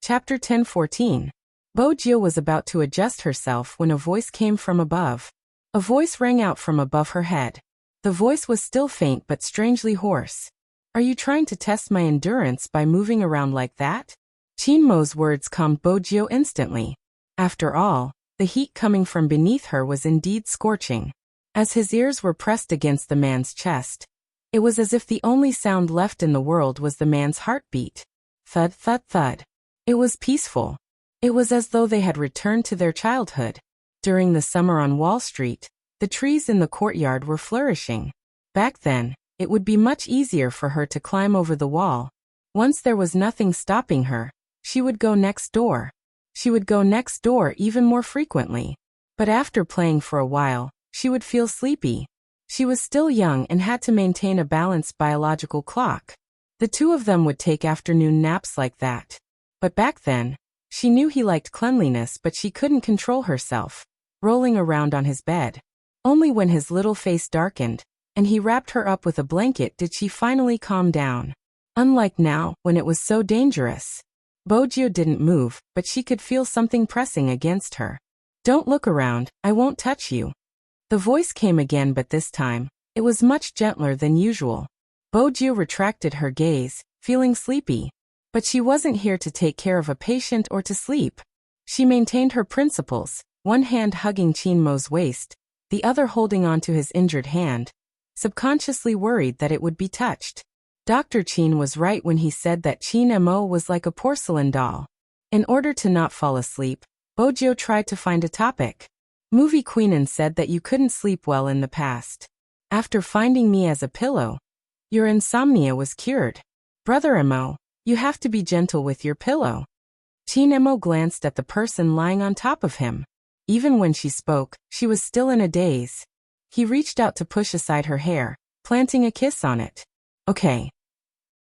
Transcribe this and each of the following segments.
Chapter 10:14. Bojio was about to adjust herself when a voice came from above. A voice rang out from above her head. The voice was still faint but strangely hoarse. Are you trying to test my endurance by moving around like that? Chinmo's words calmed Bojio instantly. After all, the heat coming from beneath her was indeed scorching. As his ears were pressed against the man's chest, it was as if the only sound left in the world was the man's heartbeat. Thud, thud, thud. It was peaceful. It was as though they had returned to their childhood. During the summer on Wall Street, the trees in the courtyard were flourishing. Back then, it would be much easier for her to climb over the wall. Once there was nothing stopping her, she would go next door. She would go next door even more frequently. But after playing for a while, she would feel sleepy. She was still young and had to maintain a balanced biological clock. The two of them would take afternoon naps like that. But back then, she knew he liked cleanliness, but she couldn't control herself, rolling around on his bed. Only when his little face darkened, and he wrapped her up with a blanket, did she finally calm down. Unlike now, when it was so dangerous. Bojio didn't move, but she could feel something pressing against her. Don't look around, I won't touch you. The voice came again, but this time, it was much gentler than usual. Bojio retracted her gaze, feeling sleepy. But she wasn't here to take care of a patient or to sleep. She maintained her principles, one hand hugging Chinmo's waist, the other holding onto his injured hand, subconsciously worried that it would be touched. Dr. Chin was right when he said that Chinmo was like a porcelain doll. In order to not fall asleep, Bojio tried to find a topic. Movie Queenan said that you couldn't sleep well in the past. After finding me as a pillow, your insomnia was cured. Brother Emo, you have to be gentle with your pillow. Chinmo glanced at the person lying on top of him. Even when she spoke, she was still in a daze. He reached out to push aside her hair, planting a kiss on it. Okay.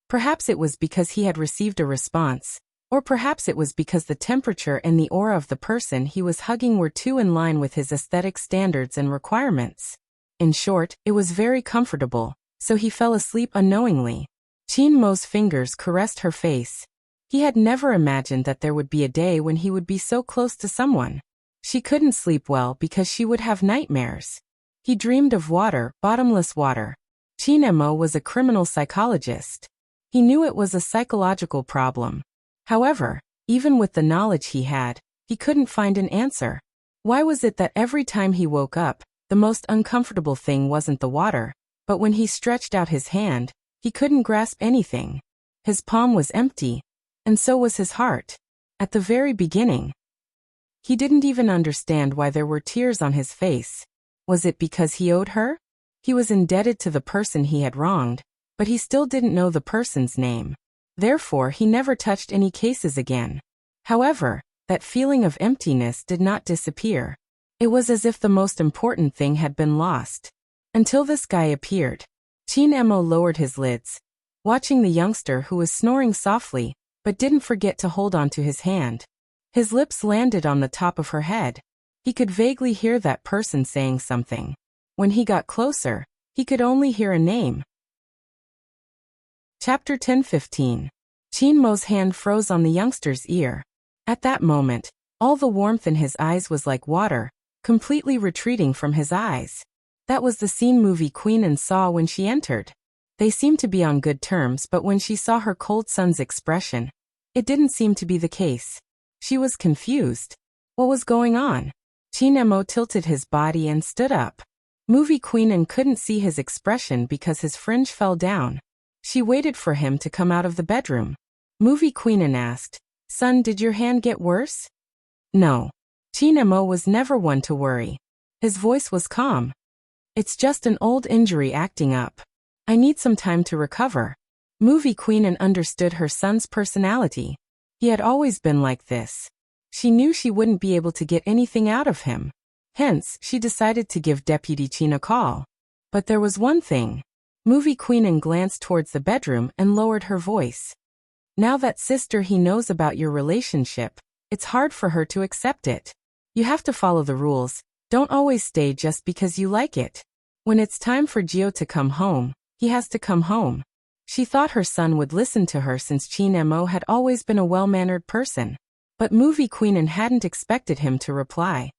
Perhaps it was because he had received a response, or perhaps it was because the temperature and the aura of the person he was hugging were too in line with his aesthetic standards and requirements. In short, it was very comfortable, so he fell asleep unknowingly. Chinmo's fingers caressed her face. He had never imagined that there would be a day when he would be so close to someone. She couldn't sleep well because she would have nightmares. He dreamed of water, bottomless water. Chinmo was a criminal psychologist. He knew it was a psychological problem. However, even with the knowledge he had, he couldn't find an answer. Why was it that every time he woke up, the most uncomfortable thing wasn't the water, but when he stretched out his hand, he couldn't grasp anything. His palm was empty, and so was his heart. At the very beginning, he didn't even understand why there were tears on his face. Was it because he owed her? He was indebted to the person he had wronged, but he still didn't know the person's name. Therefore, he never touched any cases again. However, that feeling of emptiness did not disappear. It was as if the most important thing had been lost. Until this guy appeared. Chinmo lowered his lids, watching the youngster who was snoring softly, but didn't forget to hold onto his hand. His lips landed on the top of her head. He could vaguely hear that person saying something. When he got closer, he could only hear a name. Chapter 10:15. Chinmo's hand froze on the youngster's ear. At that moment, all the warmth in his eyes was like water, completely retreating from his eyes. That was the scene Movie Queenan saw when she entered. They seemed to be on good terms, but when she saw her cold son's expression, it didn't seem to be the case. She was confused. What was going on? Chinmo tilted his body and stood up. Movie Queenan couldn't see his expression because his fringe fell down. She waited for him to come out of the bedroom. Movie Queenan asked, "Son, did your hand get worse?" No. Chinmo was never one to worry. His voice was calm. It's just an old injury acting up. I need some time to recover. Movie Queenan understood her son's personality. He had always been like this. She knew she wouldn't be able to get anything out of him. Hence, she decided to give Deputy Chin a call. But there was one thing. Movie Queenan glanced towards the bedroom and lowered her voice. Now that sister he knows about your relationship, it's hard for her to accept it. You have to follow the rules. Don't always stay just because you like it. When it's time for Gio to come home, he has to come home. She thought her son would listen to her since Chin Mo had always been a well-mannered person. But Movie Queen hadn't expected him to reply.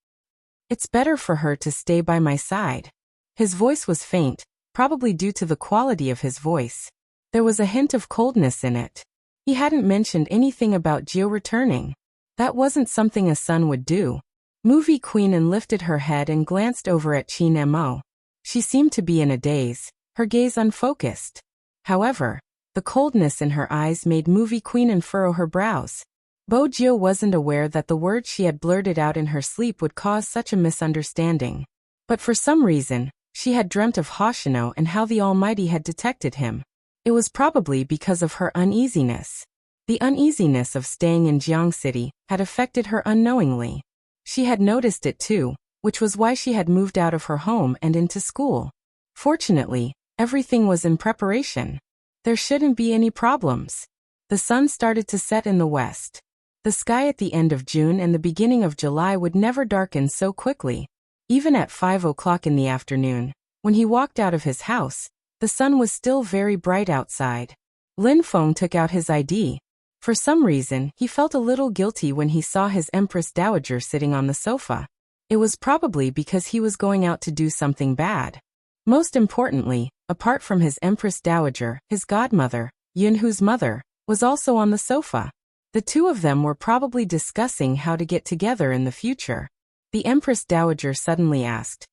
It's better for her to stay by my side. His voice was faint, probably due to the quality of his voice. There was a hint of coldness in it. He hadn't mentioned anything about Gio returning. That wasn't something a son would do. Movie Queen lifted her head and glanced over at Chin Mo. She seemed to be in a daze, her gaze unfocused. However, the coldness in her eyes made Movie Queen furrow her brows. Bo Gio wasn't aware that the words she had blurted out in her sleep would cause such a misunderstanding. But for some reason, she had dreamt of Hoshino and how the Almighty had detected him. It was probably because of her uneasiness. The uneasiness of staying in Jiang City had affected her unknowingly. She had noticed it too, which was why she had moved out of her home and into school. Fortunately, everything was in preparation. There shouldn't be any problems. The sun started to set in the west. The sky at the end of June and the beginning of July would never darken so quickly. Even at 5 o'clock in the afternoon, when he walked out of his house, the sun was still very bright outside. Lin Feng took out his ID. For some reason, he felt a little guilty when he saw his Empress Dowager sitting on the sofa. It was probably because he was going out to do something bad. Most importantly, apart from his Empress Dowager, his godmother, Yunhu's mother, was also on the sofa. The two of them were probably discussing how to get together in the future. The Empress Dowager suddenly asked,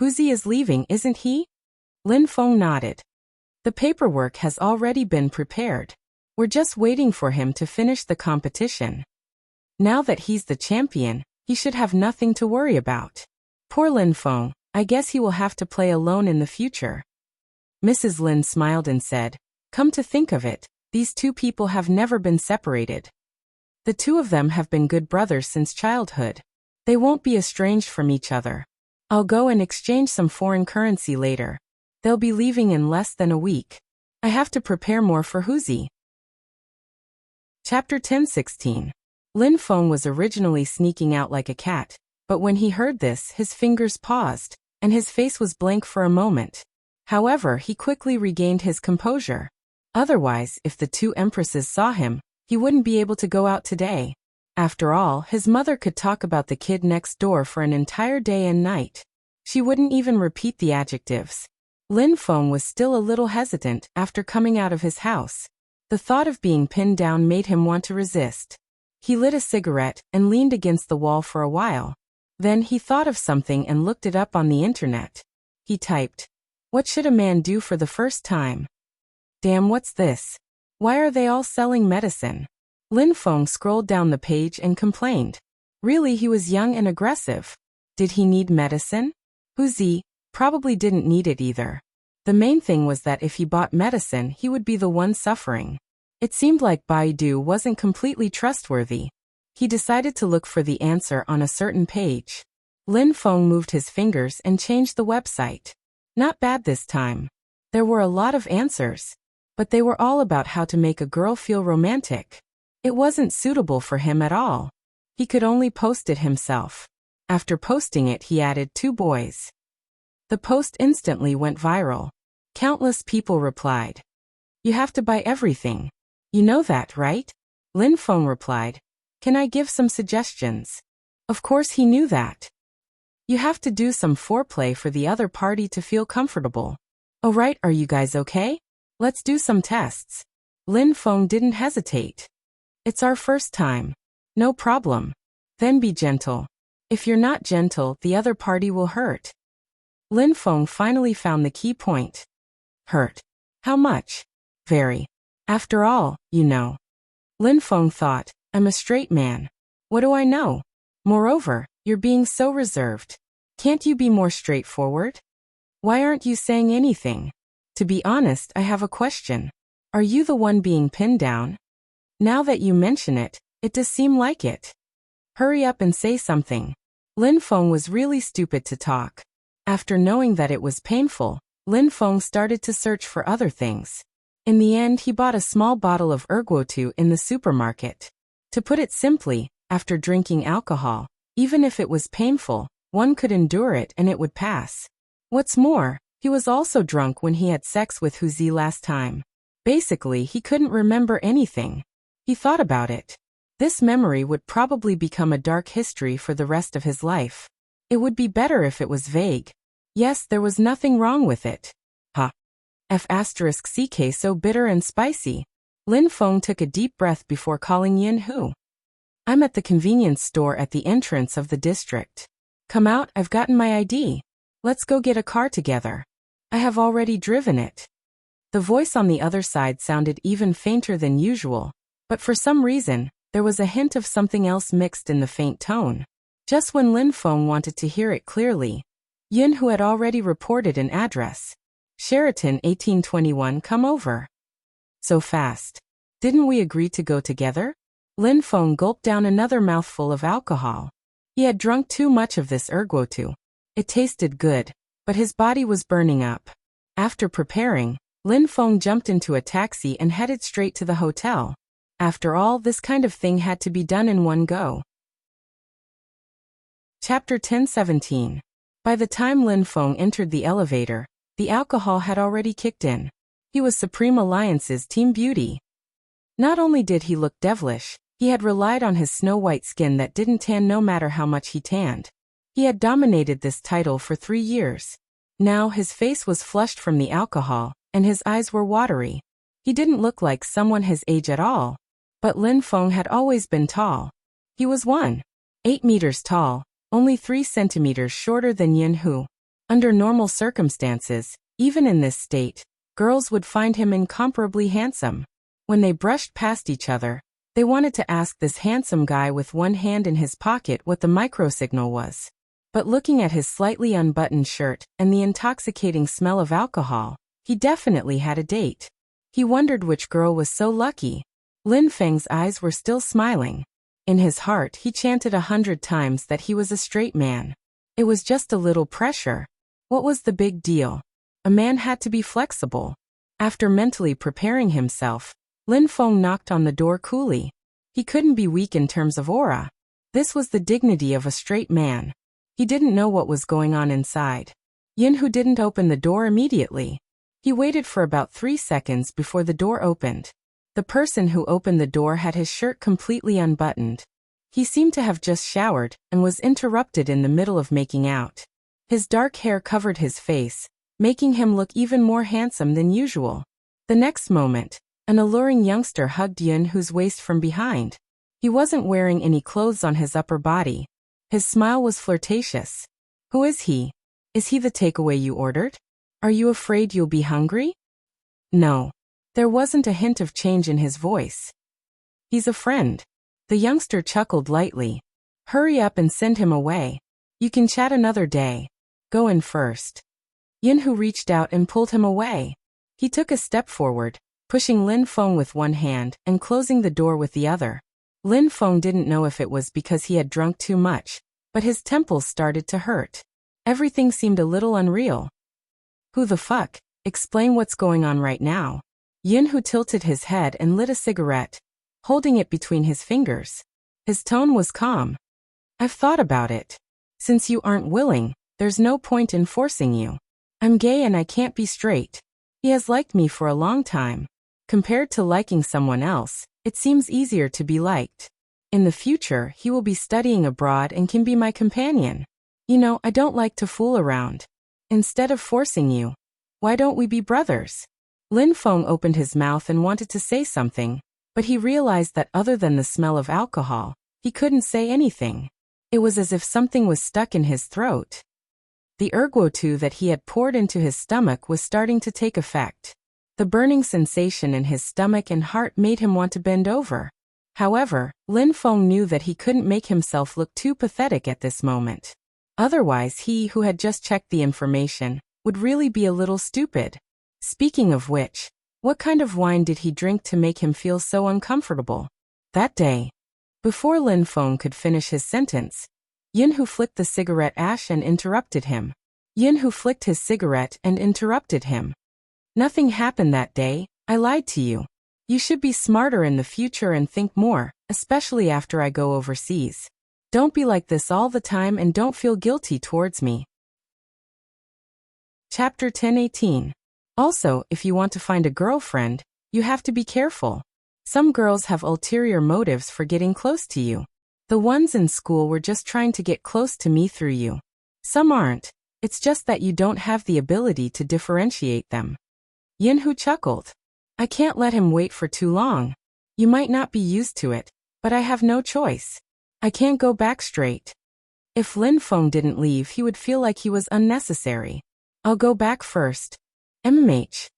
"Huzi is leaving, isn't he?" Lin Feng nodded. "The paperwork has already been prepared. We're just waiting for him to finish the competition. Now that he's the champion, he should have nothing to worry about. Poor Lin Feng, I guess he will have to play alone in the future." Mrs. Lin smiled and said, "Come to think of it, these two people have never been separated. The two of them have been good brothers since childhood. They won't be estranged from each other. I'll go and exchange some foreign currency later. They'll be leaving in less than a week. I have to prepare more for Huzi." Chapter 10:16. Lin Feng was originally sneaking out like a cat, but when he heard this, his fingers paused, and his face was blank for a moment. However, he quickly regained his composure. Otherwise, if the two empresses saw him, he wouldn't be able to go out today. After all, his mother could talk about the kid next door for an entire day and night. She wouldn't even repeat the adjectives. Lin Feng was still a little hesitant after coming out of his house. The thought of being pinned down made him want to resist. He lit a cigarette and leaned against the wall for a while. Then he thought of something and looked it up on the internet. He typed, "What should a man do for the first time?" Damn, what's this? Why are they all selling medicine? Lin Feng scrolled down the page and complained. Really, he was young and aggressive. Did he need medicine? Huzi probably didn't need it either. The main thing was that if he bought medicine, he would be the one suffering. It seemed like Baidu wasn't completely trustworthy. He decided to look for the answer on a certain page. Lin Feng moved his fingers and changed the website. Not bad this time. There were a lot of answers, but they were all about how to make a girl feel romantic. It wasn't suitable for him at all. He could only post it himself. After posting it, he added 2 boys. The post instantly went viral. Countless people replied, "You have to buy everything. You know that, right?" Lin Feng replied, "Can I give some suggestions?" Of course he knew that. You have to do some foreplay for the other party to feel comfortable. "Oh right, are you guys okay? Let's do some tests." Lin Feng didn't hesitate. "It's our first time." "No problem. Then be gentle. If you're not gentle, the other party will hurt." Lin Feng finally found the key point. Hurt. How much? Very. After all, you know. Lin Feng thought, I'm a straight man. What do I know? Moreover, you're being so reserved. Can't you be more straightforward? Why aren't you saying anything? To be honest, I have a question. Are you the one being pinned down? Now that you mention it, it does seem like it. Hurry up and say something. Lin Feng was really stupid to talk. After knowing that it was painful, Lin Feng started to search for other things. In the end, he bought a small bottle of ergotu in the supermarket. To put it simply, after drinking alcohol, even if it was painful, one could endure it and it would pass. What's more, he was also drunk when he had sex with Huzi last time. Basically, he couldn't remember anything. He thought about it. This memory would probably become a dark history for the rest of his life. It would be better if it was vague. Yes, there was nothing wrong with it. F***ck so bitter and spicy. Lin Feng took a deep breath before calling Yin Hu. I'm at the convenience store at the entrance of the district. Come out, I've gotten my ID. Let's go get a car together. I have already driven it. The voice on the other side sounded even fainter than usual, but for some reason, there was a hint of something else mixed in the faint tone. Just when Lin Feng wanted to hear it clearly, Yin Hu had already reported an address. Sheraton 1821, come over. So fast. Didn't we agree to go together? Lin Feng gulped down another mouthful of alcohol. He had drunk too much of this erguotu. It tasted good, but his body was burning up. After preparing, Lin Feng jumped into a taxi and headed straight to the hotel. After all, this kind of thing had to be done in one go. Chapter 1017. By the time Lin Feng entered the elevator, the alcohol had already kicked in. He was Supreme Alliance's Team Beauty. Not only did he look devilish, he had relied on his snow-white skin that didn't tan no matter how much he tanned. He had dominated this title for 3 years. Now his face was flushed from the alcohol, and his eyes were watery. He didn't look like someone his age at all. But Lin Feng had always been tall. He was 1.8 meters tall, only 3 centimeters shorter than Yin Hu. Under normal circumstances, even in this state, girls would find him incomparably handsome. When they brushed past each other, they wanted to ask this handsome guy with one hand in his pocket what the microsignal was. But looking at his slightly unbuttoned shirt and the intoxicating smell of alcohol, he definitely had a date. He wondered which girl was so lucky. Lin Feng's eyes were still smiling. In his heart, he chanted 100 times that he was a straight man. It was just a little pressure. What was the big deal? A man had to be flexible. After mentally preparing himself, Lin Feng knocked on the door coolly. He couldn't be weak in terms of aura. This was the dignity of a straight man. He didn't know what was going on inside. Yin Hu didn't open the door immediately. He waited for about 3 seconds before the door opened. The person who opened the door had his shirt completely unbuttoned. He seemed to have just showered and was interrupted in the middle of making out. His dark hair covered his face, making him look even more handsome than usual. The next moment, an alluring youngster hugged Yin Hu's waist from behind. He wasn't wearing any clothes on his upper body. His smile was flirtatious. Who is he? Is he the takeaway you ordered? Are you afraid you'll be hungry? No. There wasn't a hint of change in his voice. He's a friend. The youngster chuckled lightly. Hurry up and send him away. You can chat another day. Go in first. Yin Hu reached out and pulled him away. He took a step forward, pushing Lin Feng with one hand and closing the door with the other. Lin Feng didn't know if it was because he had drunk too much, but his temples started to hurt. Everything seemed a little unreal. Who the fuck? Explain what's going on right now. Yin Hu tilted his head and lit a cigarette, holding it between his fingers. His tone was calm. I've thought about it. Since you aren't willing, there's no point in forcing you. I'm gay and I can't be straight. He has liked me for a long time. Compared to liking someone else, it seems easier to be liked. In the future, he will be studying abroad and can be my companion. You know, I don't like to fool around. Instead of forcing you, why don't we be brothers? Lin Feng opened his mouth and wanted to say something, but he realized that other than the smell of alcohol, he couldn't say anything. It was as if something was stuck in his throat. The erguotu that he had poured into his stomach was starting to take effect. The burning sensation in his stomach and heart made him want to bend over. However, Lin Feng knew that he couldn't make himself look too pathetic at this moment. Otherwise, he who had just checked the information would really be a little stupid. Speaking of which, what kind of wine did he drink to make him feel so uncomfortable? That day. Before Lin Feng could finish his sentence, Yin Hu flicked the cigarette ash and interrupted him. Yin Hu flicked his cigarette and interrupted him. Nothing happened that day. I lied to you. You should be smarter in the future and think more, especially after I go overseas. Don't be like this all the time and don't feel guilty towards me. Chapter 1018. Also, if you want to find a girlfriend, You have to be careful. Some girls have ulterior motives for getting close to you. The ones in school were just trying to get close to me through you. Some aren't. It's just that you don't have the ability to differentiate them. Yinhu chuckled. I can't let him wait for too long. You might not be used to it, but I have no choice. I can't go back straight. If Lin Feng didn't leave, he would feel like he was unnecessary. I'll go back first. MMH.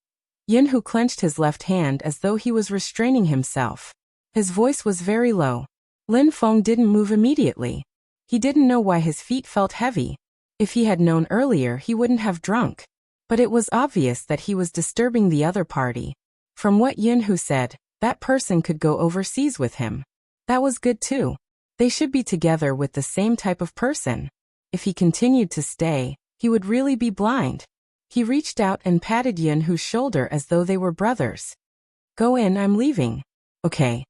Yinhu clenched his left hand as though he was restraining himself. His voice was very low. Lin Feng didn't move immediately. He didn't know why his feet felt heavy. If he had known earlier, he wouldn't have drunk. But it was obvious that he was disturbing the other party. From what Yinhu said, that person could go overseas with him. That was good too. They should be together with the same type of person. If he continued to stay, he would really be blind. He reached out and patted Yinhu's shoulder as though they were brothers. Go in, I'm leaving. Okay.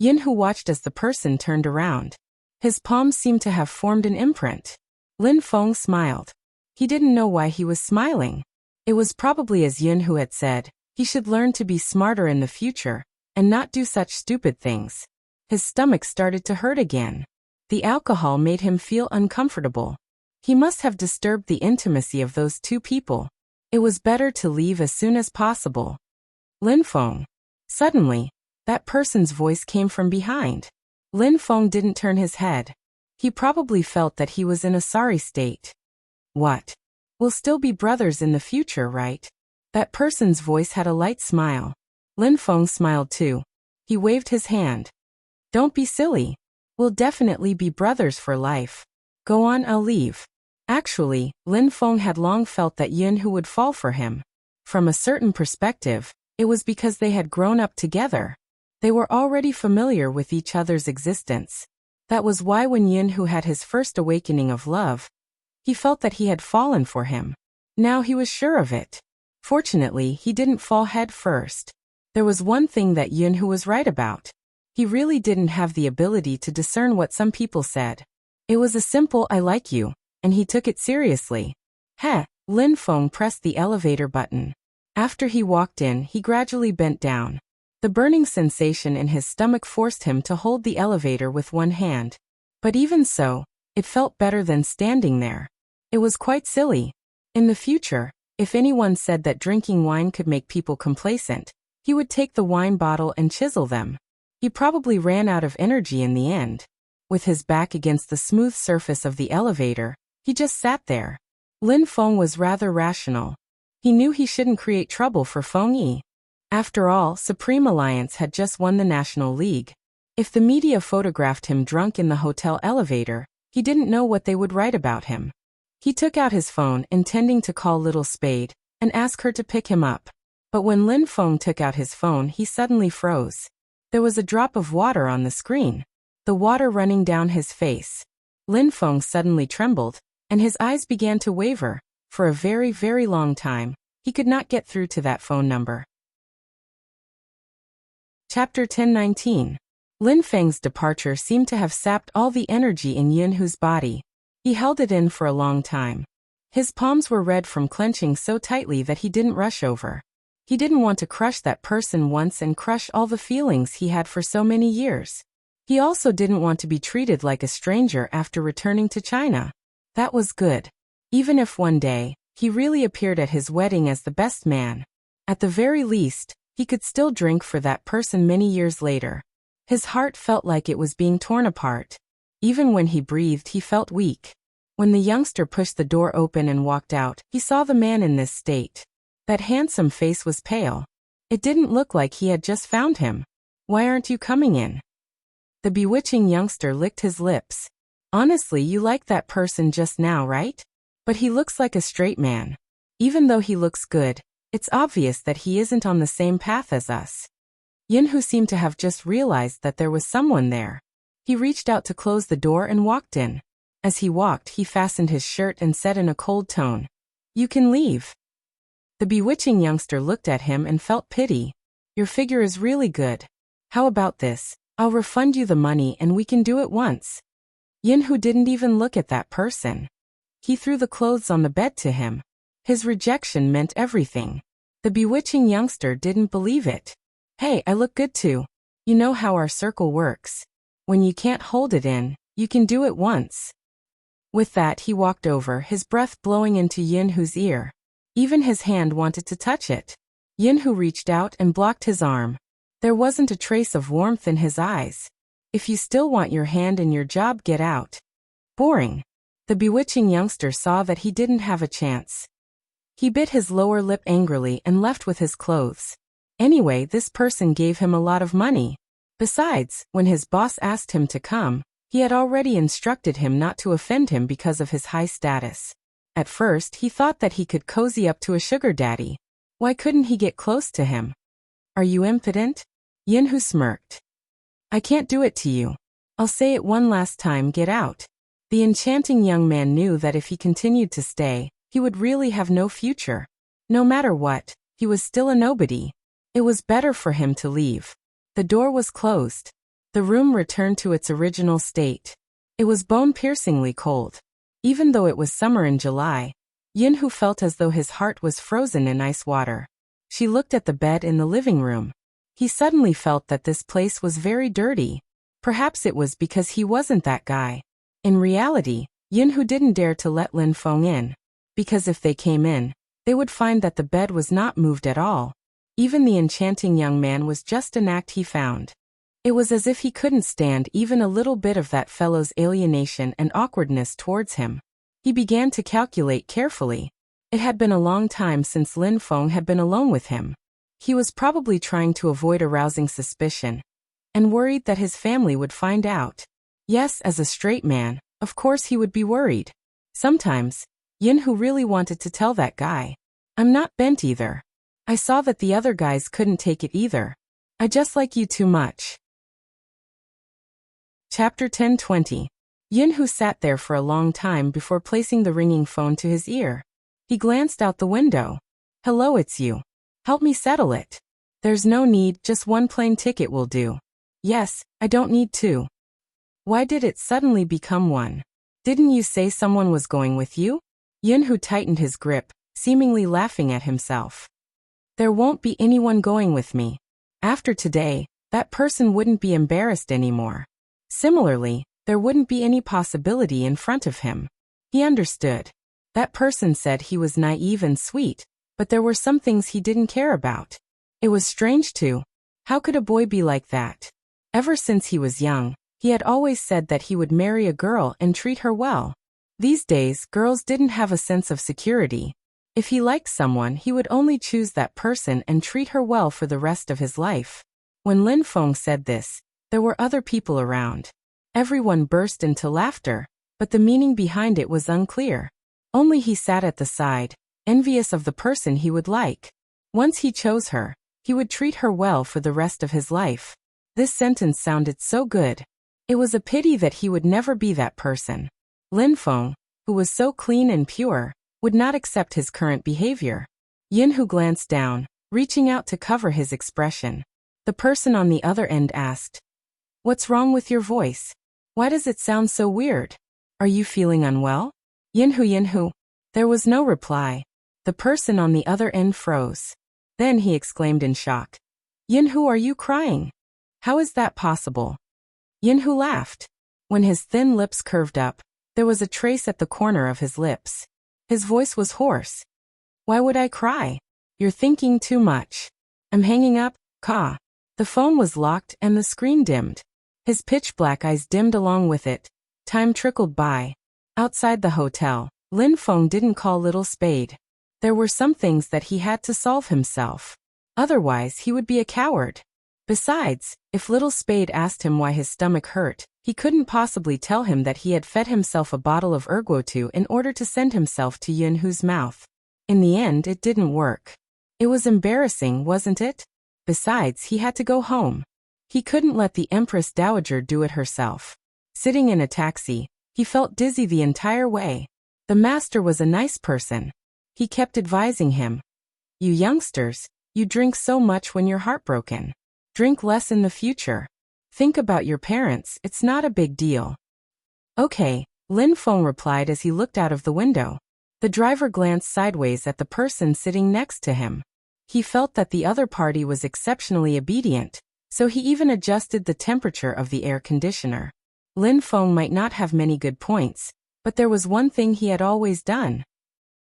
Yinhu watched as the person turned around. His palms seemed to have formed an imprint. Lin Feng smiled. He didn't know why he was smiling. It was probably as Yinhu had said, he should learn to be smarter in the future, and not do such stupid things. His stomach started to hurt again. The alcohol made him feel uncomfortable. He must have disturbed the intimacy of those two people. It was better to leave as soon as possible. Lin Feng. Suddenly, that person's voice came from behind. Lin Feng didn't turn his head. He probably felt that he was in a sorry state. What? We'll still be brothers in the future, right? That person's voice had a light smile. Lin Feng smiled too. He waved his hand. Don't be silly. We'll definitely be brothers for life. Go on, I'll leave. Actually, Lin Feng had long felt that Yinhu would fall for him. From a certain perspective, it was because they had grown up together. They were already familiar with each other's existence. That was why when Yinhu had his first awakening of love, he felt that he had fallen for him. Now he was sure of it. Fortunately, he didn't fall head first. There was one thing that Yinhu was right about. He really didn't have the ability to discern what some people said. It was a simple I like you, and he took it seriously. Heh, Lin Feng pressed the elevator button. After he walked in, he gradually bent down. The burning sensation in his stomach forced him to hold the elevator with one hand. But even so, it felt better than standing there. It was quite silly. In the future, if anyone said that drinking wine could make people complacent, he would take the wine bottle and chisel them. He probably ran out of energy in the end. With his back against the smooth surface of the elevator, he just sat there. Lin Feng was rather rational. He knew he shouldn't create trouble for Feng Yi. After all, Supreme Alliance had just won the National League. If the media photographed him drunk in the hotel elevator, he didn't know what they would write about him. He took out his phone, intending to call Little Spade, and ask her to pick him up. But when Lin Feng took out his phone, he suddenly froze. There was a drop of water on the screen. The water running down his face. Lin Feng suddenly trembled, and his eyes began to waver. For a very, very long time, he could not get through to that phone number. Chapter 1019. Lin Feng's departure seemed to have sapped all the energy in Yinhu's body. He held it in for a long time. His palms were red from clenching so tightly that he didn't rush over. He didn't want to crush that person once and crush all the feelings he had for so many years. He also didn't want to be treated like a stranger after returning to China. That was good. Even if one day, he really appeared at his wedding as the best man. At the very least, he could still drink for that person many years later. His heart felt like it was being torn apart. Even when he breathed, he felt weak. When the youngster pushed the door open and walked out, he saw the man in this state. That handsome face was pale. It didn't look like he had just found him. Why aren't you coming in? The bewitching youngster licked his lips. Honestly, you liked that person just now, right? But he looks like a straight man. Even though he looks good, it's obvious that he isn't on the same path as us. Yinhu seemed to have just realized that there was someone there. He reached out to close the door and walked in. As he walked, he fastened his shirt and said in a cold tone, "You can leave." The bewitching youngster looked at him and felt pity. "Your figure is really good. How about this? I'll refund you the money and we can do it once." Yinhu didn't even look at that person. He threw the clothes on the bed to him. His rejection meant everything. The bewitching youngster didn't believe it. Hey, I look good too. You know how our circle works. When you can't hold it in, you can do it once. With that he walked over, his breath blowing into Yinhu's ear. Even his hand wanted to touch it. Yinhu reached out and blocked his arm. There wasn't a trace of warmth in his eyes. If you still want your hand in your job, get out. Boring. The bewitching youngster saw that he didn't have a chance. He bit his lower lip angrily and left with his clothes. Anyway, this person gave him a lot of money. Besides, when his boss asked him to come, he had already instructed him not to offend him because of his high status. At first, he thought that he could cozy up to a sugar daddy. Why couldn't he get close to him? Are you impotent? Yinhu smirked. I can't do it to you. I'll say it one last time, get out. The enchanting young man knew that if he continued to stay, he would really have no future. No matter what, he was still a nobody. It was better for him to leave. The door was closed. The room returned to its original state. It was bone-piercingly cold. Even though it was summer in July, Yinhu felt as though his heart was frozen in ice water. She looked at the bed in the living room. He suddenly felt that this place was very dirty. Perhaps it was because he wasn't that guy. In reality, Yinhu didn't dare to let Lin Feng in, because if they came in, they would find that the bed was not moved at all. Even the enchanting young man was just an act he found. It was as if he couldn't stand even a little bit of that fellow's alienation and awkwardness towards him. He began to calculate carefully. It had been a long time since Lin Feng had been alone with him. He was probably trying to avoid arousing suspicion, and worried that his family would find out. Yes, as a straight man, of course he would be worried. Sometimes, Yinhu really wanted to tell that guy, I'm not bent either. I saw that the other guys couldn't take it either. I just like you too much. Chapter 10:20. Yinhu sat there for a long time before placing the ringing phone to his ear. He glanced out the window. Hello, it's you. Help me settle it. There's no need, just one plane ticket will do. Yes, I don't need two. Why did it suddenly become one? Didn't you say someone was going with you? Yinhu tightened his grip, seemingly laughing at himself. There won't be anyone going with me. After today, that person wouldn't be embarrassed anymore. Similarly, there wouldn't be any possibility in front of him. He understood. That person said he was naive and sweet, but there were some things he didn't care about. It was strange too. How could a boy be like that? Ever since he was young, he had always said that he would marry a girl and treat her well. These days, girls didn't have a sense of security. If he liked someone, he would only choose that person and treat her well for the rest of his life. When Lin Feng said this, there were other people around. Everyone burst into laughter, but the meaning behind it was unclear. Only he sat at the side, envious of the person he would like. Once he chose her, he would treat her well for the rest of his life. This sentence sounded so good. It was a pity that he would never be that person. Lin Feng, who was so clean and pure, would not accept his current behavior. Yinhu glanced down, reaching out to cover his expression. The person on the other end asked, What's wrong with your voice? Why does it sound so weird? Are you feeling unwell? Yinhu. There was no reply. The person on the other end froze. Then he exclaimed in shock. Yinhu, are you crying? How is that possible? Yinhu laughed. When his thin lips curved up, there was a trace at the corner of his lips. His voice was hoarse. Why would I cry? You're thinking too much. I'm hanging up, Ka. The phone was locked and the screen dimmed. His pitch-black eyes dimmed along with it. Time trickled by. Outside the hotel, Lin Feng didn't call Little Spade. There were some things that he had to solve himself. Otherwise, he would be a coward. Besides, if Little Spade asked him why his stomach hurt, he couldn't possibly tell him that he had fed himself a bottle of ergotu in order to send himself to Yinhu's mouth. In the end, it didn't work. It was embarrassing, wasn't it? Besides, he had to go home. He couldn't let the Empress Dowager do it herself. Sitting in a taxi, he felt dizzy the entire way. The master was a nice person. He kept advising him. You youngsters, you drink so much when you're heartbroken. Drink less in the future. Think about your parents, it's not a big deal. Okay, Lin Feng replied as he looked out of the window. The driver glanced sideways at the person sitting next to him. He felt that the other party was exceptionally obedient, so he even adjusted the temperature of the air conditioner. Lin Feng might not have many good points, but there was one thing he had always done.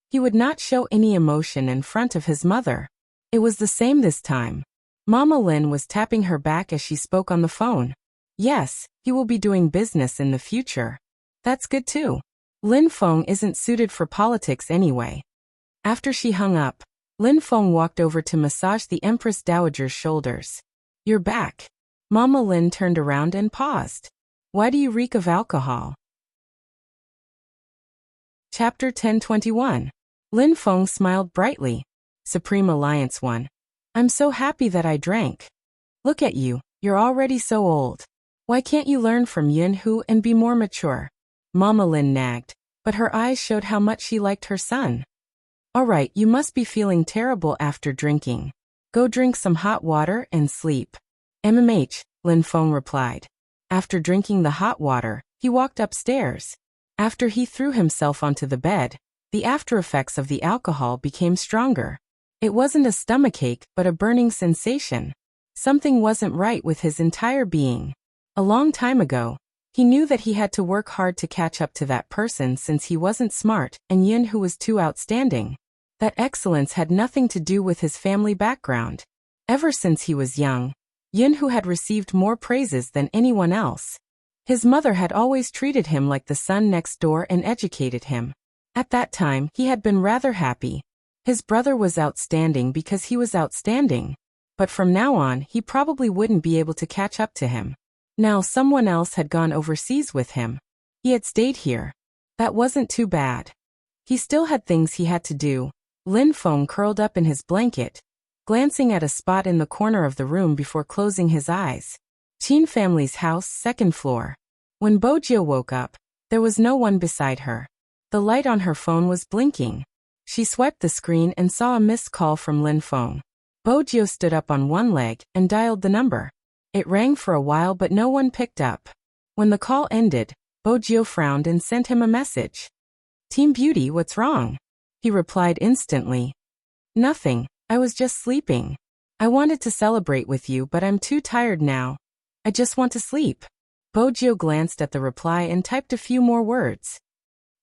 He would not show any emotion in front of his mother. It was the same this time. Mama Lin was tapping her back as she spoke on the phone. Yes, he will be doing business in the future. That's good too. Lin Feng isn't suited for politics anyway. After she hung up, Lin Feng walked over to massage the Empress Dowager's shoulders. You're back. Mama Lin turned around and paused. Why do you reek of alcohol? Chapter 1021. Lin Feng smiled brightly. Supreme Alliance 1. I'm so happy that I drank. Look at you, you're already so old. Why can't you learn from Yun Hu and be more mature? Mama Lin nagged, but her eyes showed how much she liked her son. Alright, you must be feeling terrible after drinking. Go drink some hot water and sleep. MMH, Lin Feng replied. After drinking the hot water, he walked upstairs. After he threw himself onto the bed, the aftereffects of the alcohol became stronger. It wasn't a stomachache but a burning sensation. Something wasn't right with his entire being. A long time ago, he knew that he had to work hard to catch up to that person since he wasn't smart and Yun Hu was too outstanding. That excellence had nothing to do with his family background. Ever since he was young, Yun Hu had received more praises than anyone else. His mother had always treated him like the son next door and educated him. At that time, he had been rather happy. His brother was outstanding because he was outstanding. But from now on, he probably wouldn't be able to catch up to him. Now someone else had gone overseas with him. He had stayed here. That wasn't too bad. He still had things he had to do. Lin Feng curled up in his blanket, glancing at a spot in the corner of the room before closing his eyes. Qin family's house, second floor. When Bojio woke up, there was no one beside her. The light on her phone was blinking. She swiped the screen and saw a missed call from Lin Feng. Bojio stood up on one leg and dialed the number. It rang for a while but no one picked up. When the call ended, Bojio frowned and sent him a message. Team Beauty, what's wrong? He replied instantly. Nothing, I was just sleeping. I wanted to celebrate with you but I'm too tired now. I just want to sleep. Bojio glanced at the reply and typed a few more words.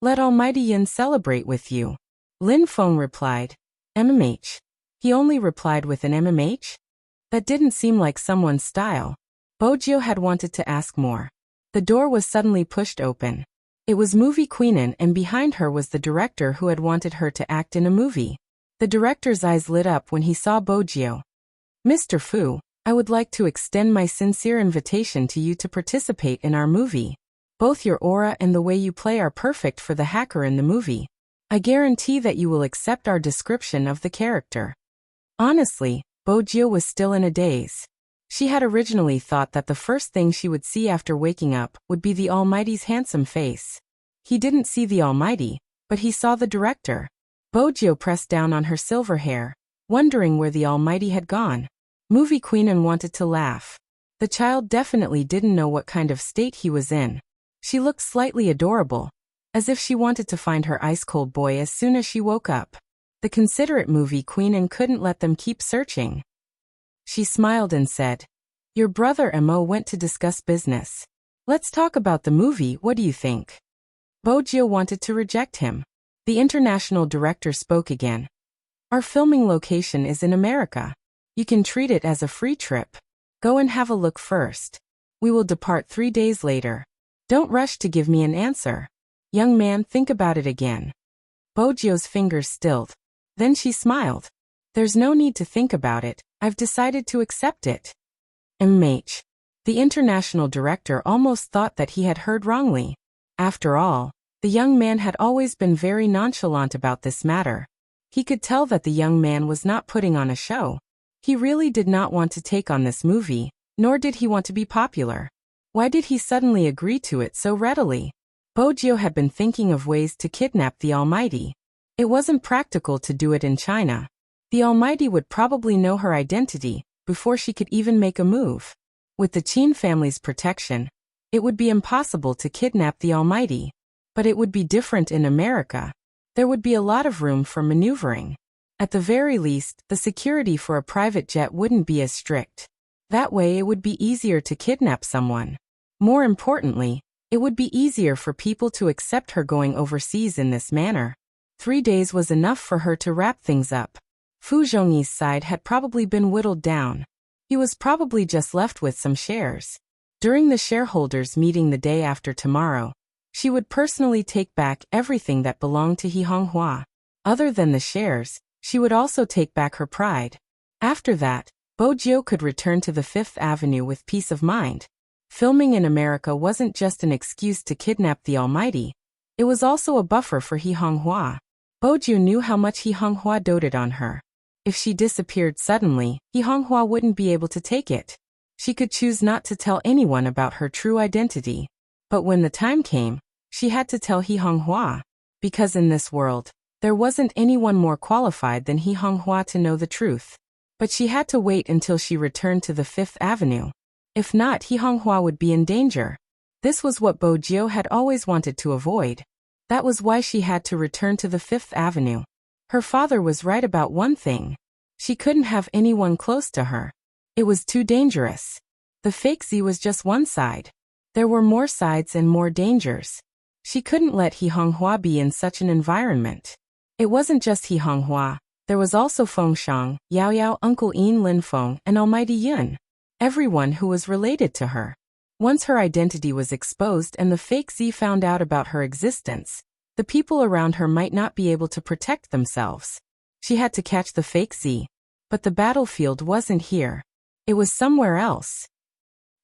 Let Almighty Yin celebrate with you. Lin Feng replied. MMH. He only replied with an MMH? That didn't seem like someone's style. Bojio had wanted to ask more. The door was suddenly pushed open. It was movie Queenan and behind her was the director who had wanted her to act in a movie. The director's eyes lit up when he saw Bojio. Mr. Fu, I would like to extend my sincere invitation to you to participate in our movie. Both your aura and the way you play are perfect for the hacker in the movie. I guarantee that you will accept our description of the character. Honestly, Bojio was still in a daze. She had originally thought that the first thing she would see after waking up would be the Almighty's handsome face. He didn't see the Almighty, but he saw the director. Bojio pressed down on her silver hair, wondering where the Almighty had gone. Movie Queenan wanted to laugh. The child definitely didn't know what kind of state he was in. She looked slightly adorable, as if she wanted to find her ice-cold boy as soon as she woke up. The considerate Movie Queenan couldn't let them keep searching. She smiled and said, Your brother Mo went to discuss business. Let's talk about the movie, what do you think? Bojio wanted to reject him. The international director spoke again. Our filming location is in America. You can treat it as a free trip. Go and have a look first. We will depart 3 days later. Don't rush to give me an answer. Young man, think about it again. Bojio's fingers stilled. Then she smiled. There's no need to think about it. I've decided to accept it. MH. The international director almost thought that he had heard wrongly. After all, the young man had always been very nonchalant about this matter. He could tell that the young man was not putting on a show. He really did not want to take on this movie, nor did he want to be popular. Why did he suddenly agree to it so readily? Bojio had been thinking of ways to kidnap the Almighty. It wasn't practical to do it in China. The Almighty would probably know her identity before she could even make a move. With the Qin family's protection, it would be impossible to kidnap the Almighty. But it would be different in America. There would be a lot of room for maneuvering. At the very least, the security for a private jet wouldn't be as strict. That way it would be easier to kidnap someone. More importantly, it would be easier for people to accept her going overseas in this manner. 3 days was enough for her to wrap things up. Fu Zhongyi's side had probably been whittled down. He was probably just left with some shares. During the shareholders' meeting the day after tomorrow, she would personally take back everything that belonged to He Honghua. Other than the shares, she would also take back her pride. After that, Bo Jiu could return to the Fifth Avenue with peace of mind. Filming in America wasn't just an excuse to kidnap the Almighty. It was also a buffer for He Honghua. Bo Jiu knew how much He Honghua doted on her. If she disappeared suddenly, He Honghua wouldn't be able to take it. She could choose not to tell anyone about her true identity. But when the time came, she had to tell He Honghua. Because in this world, there wasn't anyone more qualified than He Honghua to know the truth. But she had to wait until she returned to the Fifth Avenue. If not, He Honghua would be in danger. This was what Bo Jiu had always wanted to avoid. That was why she had to return to the Fifth Avenue. Her father was right about one thing. She couldn't have anyone close to her. It was too dangerous. The fake Z was just one side. There were more sides and more dangers. She couldn't let He Honghua be in such an environment. It wasn't just He Honghua. There was also Feng Shang, Yao Yao, Uncle Yin Lin Feng, and Almighty Yun. Everyone who was related to her. Once her identity was exposed and the fake Z found out about her existence, the people around her might not be able to protect themselves. She had to catch the fake Z. But the battlefield wasn't here. It was somewhere else.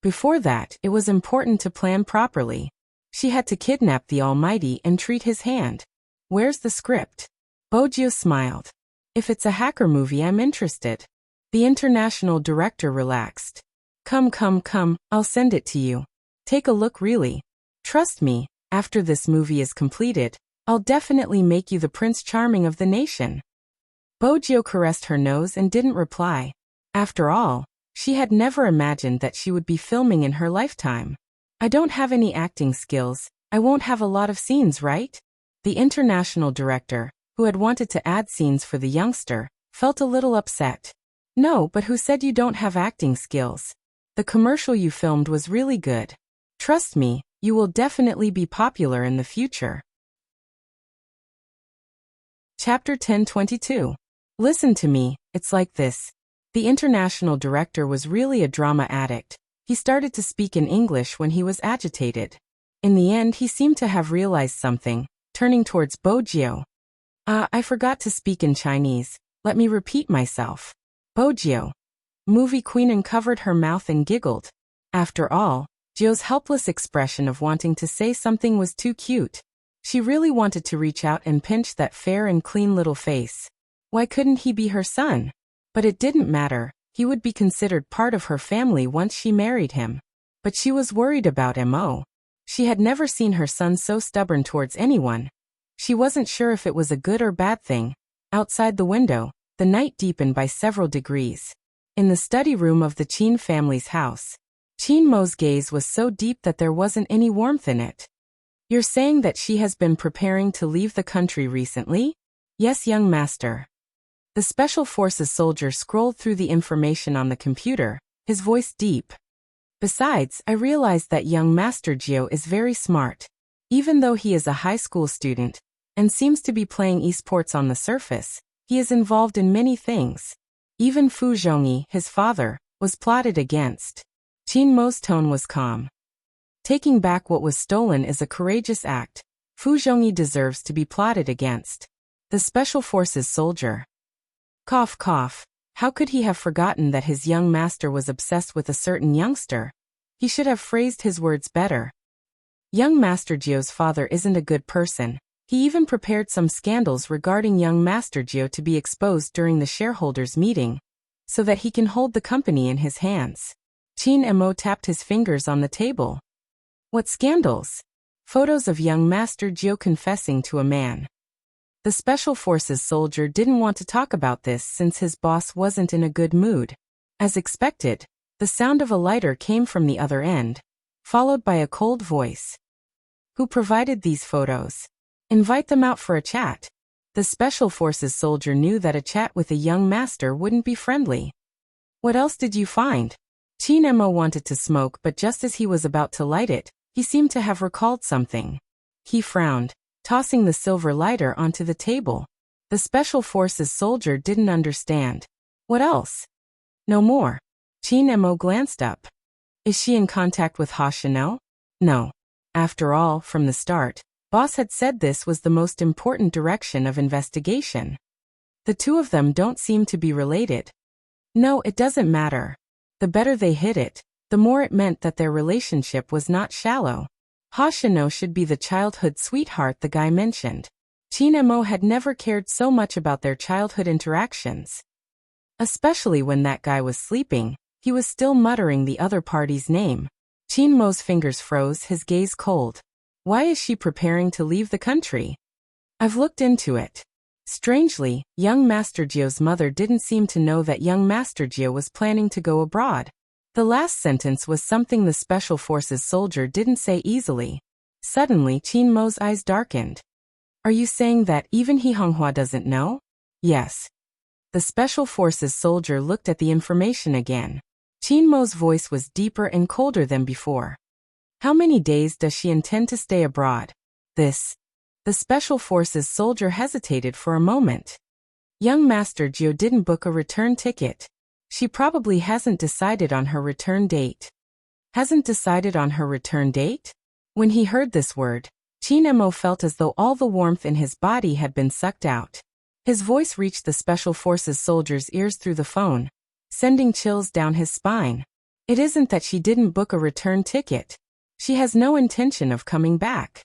Before that, it was important to plan properly. She had to kidnap the Almighty and treat his hand. Where's the script? Bo Jiu smiled. If it's a hacker movie, I'm interested. The international director relaxed. Come, I'll send it to you. Take a look really. Trust me, after this movie is completed, I'll definitely make you the Prince Charming of the nation. Bo Jiu caressed her nose and didn't reply. After all, she had never imagined that she would be filming in her lifetime. I don't have any acting skills, I won't have a lot of scenes, right? The international director, who had wanted to add scenes for the youngster, felt a little upset. No, but who said you don't have acting skills? The commercial you filmed was really good. Trust me, you will definitely be popular in the future. Chapter 1022. Listen to me, it's like this. The international director was really a drama addict. He started to speak in English when he was agitated. In the end, he seemed to have realized something, turning towards Bo Jiu. I forgot to speak in Chinese. Let me repeat myself. Bo Jiu. Movie queen uncovered her mouth and giggled. After all, Jiu's helpless expression of wanting to say something was too cute. She really wanted to reach out and pinch that fair and clean little face. Why couldn't he be her son? But it didn't matter. He would be considered part of her family once she married him. But she was worried about Mo. She had never seen her son so stubborn towards anyone. She wasn't sure if it was a good or bad thing. Outside the window, the night deepened by several degrees. In the study room of the Qin family's house, Qin Mo's gaze was so deep that there wasn't any warmth in it. You're saying that she has been preparing to leave the country recently? Yes, young master. The Special Forces soldier scrolled through the information on the computer, his voice deep. Besides, I realized that young Master Jiu is very smart. Even though he is a high school student, and seems to be playing esports on the surface, he is involved in many things. Even Fu Zhongyi, his father, was plotted against. Qin Mo's tone was calm. Taking back what was stolen is a courageous act. Fu Zhongyi deserves to be plotted against. The Special Forces soldier. Cough, cough. How could he have forgotten that his young master was obsessed with a certain youngster? He should have phrased his words better. Young Master Jiu's father isn't a good person. He even prepared some scandals regarding young Master Jiu to be exposed during the shareholders' meeting, so that he can hold the company in his hands. Qin Mo tapped his fingers on the table. What scandals? Photos of young Master Jiu confessing to a man. The Special Forces soldier didn't want to talk about this since his boss wasn't in a good mood. As expected, the sound of a lighter came from the other end, followed by a cold voice. Who provided these photos? Invite them out for a chat. The Special Forces soldier knew that a chat with a young master wouldn't be friendly. What else did you find? Chin Mo wanted to smoke, but just as he was about to light it, he seemed to have recalled something. He frowned, tossing the silver lighter onto the table. The Special Forces soldier didn't understand. What else? No more. Chin Mo glanced up. Is she in contact with Hoshino? No. After all, from the start, Boss had said this was the most important direction of investigation. The two of them don't seem to be related. No, it doesn't matter. The better they hid it, the more it meant that their relationship was not shallow. Hoshino should be the childhood sweetheart the guy mentioned. Chin Mo had never cared so much about their childhood interactions. Especially when that guy was sleeping, he was still muttering the other party's name. Chin Mo's fingers froze, his gaze cold. Why is she preparing to leave the country? I've looked into it. Strangely, young Master Gio's mother didn't seem to know that young Master Gio was planning to go abroad. The last sentence was something the Special Forces soldier didn't say easily. Suddenly, Chin Mo's eyes darkened. Are you saying that even He Honghua doesn't know? Yes. The Special Forces soldier looked at the information again. Chin Mo's voice was deeper and colder than before. How many days does she intend to stay abroad? The Special Forces soldier hesitated for a moment. Young Master Gio didn't book a return ticket. She probably hasn't decided on her return date. Hasn't decided on her return date? When he heard this word, Chin Mo felt as though all the warmth in his body had been sucked out. His voice reached the Special Forces soldier's ears through the phone, sending chills down his spine. It isn't that she didn't book a return ticket. She has no intention of coming back.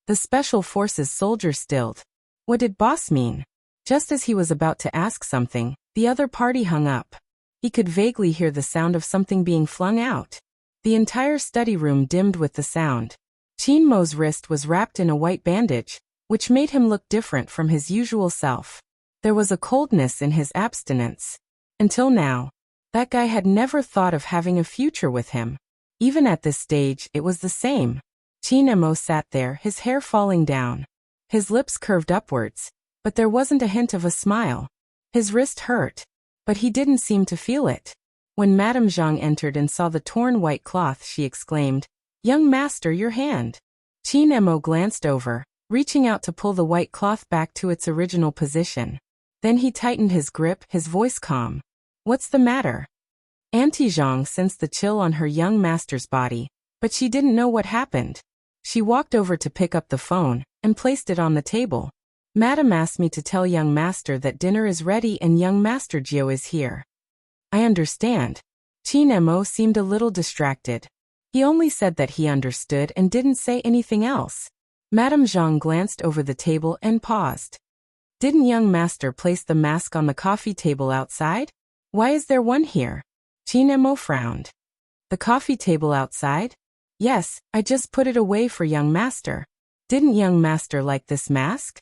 The Special Forces soldier stilled. What did boss mean? Just as he was about to ask something, the other party hung up. He could vaguely hear the sound of something being flung out. The entire study room dimmed with the sound. Chin Mo's wrist was wrapped in a white bandage, which made him look different from his usual self. There was a coldness in his abstinence. Until now, that guy had never thought of having a future with him. Even at this stage, it was the same. Chin Mo sat there, his hair falling down. His lips curved upwards, but there wasn't a hint of a smile. His wrist hurt, but he didn't seem to feel it. When Madame Zhang entered and saw the torn white cloth, she exclaimed, "Young master, your hand." Chin Mo glanced over, reaching out to pull the white cloth back to its original position. Then he tightened his grip, his voice calm. "What's the matter?" Auntie Zhang sensed the chill on her young master's body, but she didn't know what happened. She walked over to pick up the phone and placed it on the table. "Madam asked me to tell young master that dinner is ready and young Master Gio is here." "I understand." Chin Mo seemed a little distracted. He only said that he understood and didn't say anything else. Madame Zhang glanced over the table and paused. "Didn't young master place the mask on the coffee table outside? Why is there one here?" Chin Mo frowned. "The coffee table outside? Yes, I just put it away for young master. Didn't young master like this mask?"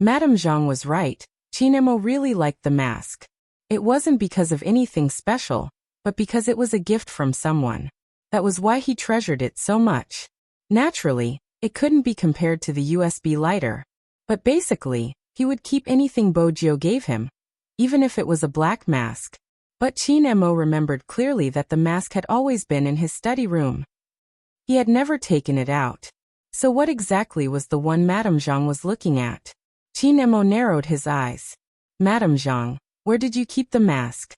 Madame Zhang was right. Chin Mo really liked the mask. It wasn't because of anything special, but because it was a gift from someone. That was why he treasured it so much. Naturally, it couldn't be compared to the USB lighter. But basically, he would keep anything Bojio gave him, even if it was a black mask. But Chin Mo remembered clearly that the mask had always been in his study room. He had never taken it out. So what exactly was the one Madame Zhang was looking at? Chin Mo narrowed his eyes. "Madame Zhang, where did you keep the mask?"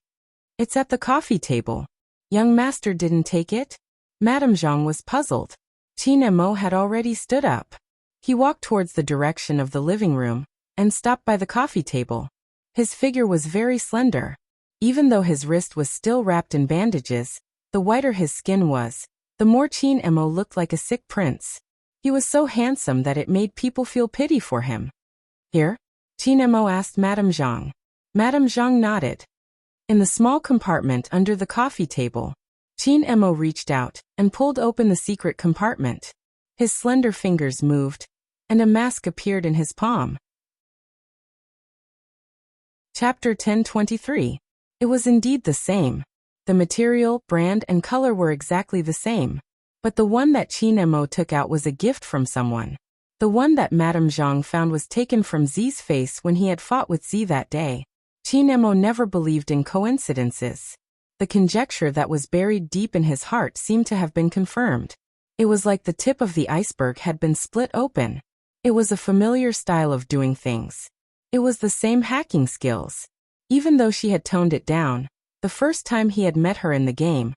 "It's at the coffee table." "Young master didn't take it?" Madame Zhang was puzzled. Chin Mo had already stood up. He walked towards the direction of the living room and stopped by the coffee table. His figure was very slender. Even though his wrist was still wrapped in bandages, the whiter his skin was, the more Chin Mo looked like a sick prince. He was so handsome that it made people feel pity for him. "Here?" Chin Mo asked Madame Zhang. Madame Zhang nodded. In the small compartment under the coffee table, Chin Mo reached out and pulled open the secret compartment. His slender fingers moved, and a mask appeared in his palm. Chapter 1023. It was indeed the same. The material, brand, and color were exactly the same. But the one that Chin Mo took out was a gift from someone. The one that Madame Zhang found was taken from Zi's face when he had fought with Zi that day. Qin Emo never believed in coincidences. The conjecture that was buried deep in his heart seemed to have been confirmed. It was like the tip of the iceberg had been split open. It was a familiar style of doing things. It was the same hacking skills. Even though she had toned it down, the first time he had met her in the game,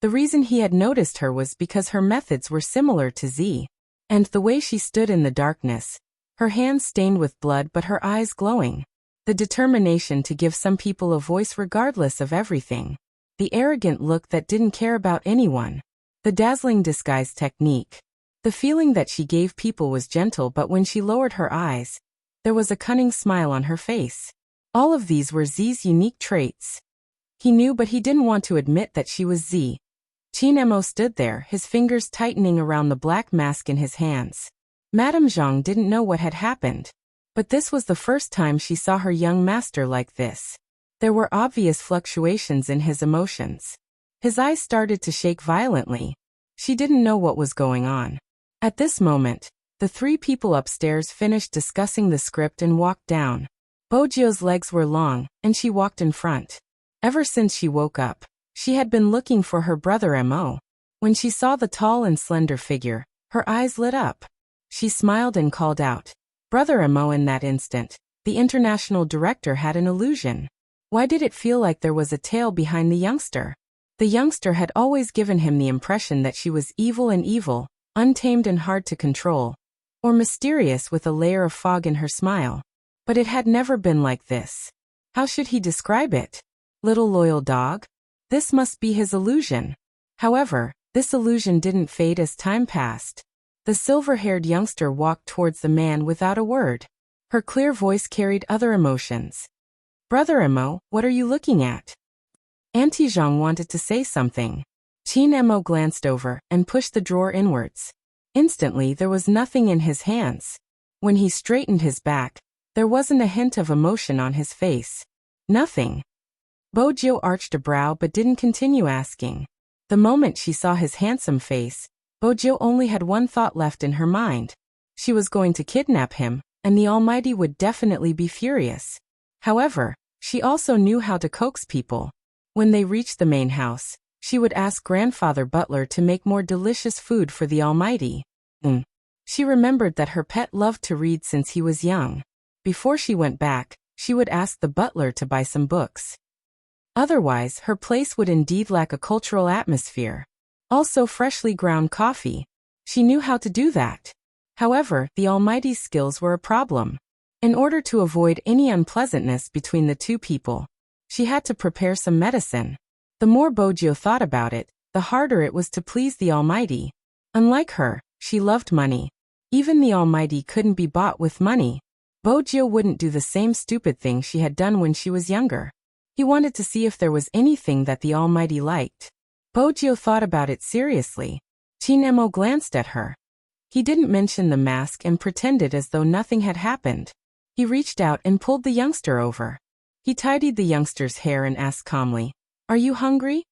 the reason he had noticed her was because her methods were similar to Zi. And the way she stood in the darkness, her hands stained with blood but her eyes glowing. The determination to give some people a voice regardless of everything. The arrogant look that didn't care about anyone. The dazzling disguise technique. The feeling that she gave people was gentle, but when she lowered her eyes, there was a cunning smile on her face. All of these were Zi's unique traits. He knew, but he didn't want to admit that she was Zi. Qin Emo stood there, his fingers tightening around the black mask in his hands. Madame Zhang didn't know what had happened. But this was the first time she saw her young master like this. There were obvious fluctuations in his emotions. His eyes started to shake violently. She didn't know what was going on. At this moment, the three people upstairs finished discussing the script and walked down. Bojio's legs were long, and she walked in front. Ever since she woke up, she had been looking for her brother Mo. When she saw the tall and slender figure, her eyes lit up. She smiled and called out, "Brother Mo!" In that instant, the international director had an illusion. Why did it feel like there was a tail behind the youngster? The youngster had always given him the impression that she was evil, untamed and hard to control, or mysterious with a layer of fog in her smile. But it had never been like this. How should he describe it? Little loyal dog? This must be his illusion. However, this illusion didn't fade as time passed. The silver-haired youngster walked towards the man without a word. Her clear voice carried other emotions. "Brother Mo, what are you looking at?" Auntie Zhang wanted to say something. Qin Emo glanced over and pushed the drawer inwards. Instantly, there was nothing in his hands. When he straightened his back, there wasn't a hint of emotion on his face. Nothing. Bojio arched a brow but didn't continue asking. The moment she saw his handsome face, Bojio only had one thought left in her mind. She was going to kidnap him, and the Almighty would definitely be furious. However, she also knew how to coax people. When they reached the main house, she would ask Grandfather Butler to make more delicious food for the Almighty. She remembered that her pet loved to read since he was young. Before she went back, she would ask the butler to buy some books. Otherwise, her place would indeed lack a cultural atmosphere. Also freshly ground coffee. She knew how to do that. However, the Almighty's skills were a problem. In order to avoid any unpleasantness between the two people, she had to prepare some medicine. The more Bojio thought about it, the harder it was to please the Almighty. Unlike her, she loved money. Even the Almighty couldn't be bought with money. Bojio wouldn't do the same stupid thing she had done when she was younger. He wanted to see if there was anything that the Almighty liked. Bojio thought about it seriously. Qin Emo glanced at her. He didn't mention the mask and pretended as though nothing had happened. He reached out and pulled the youngster over. He tidied the youngster's hair and asked calmly, "Are you hungry?"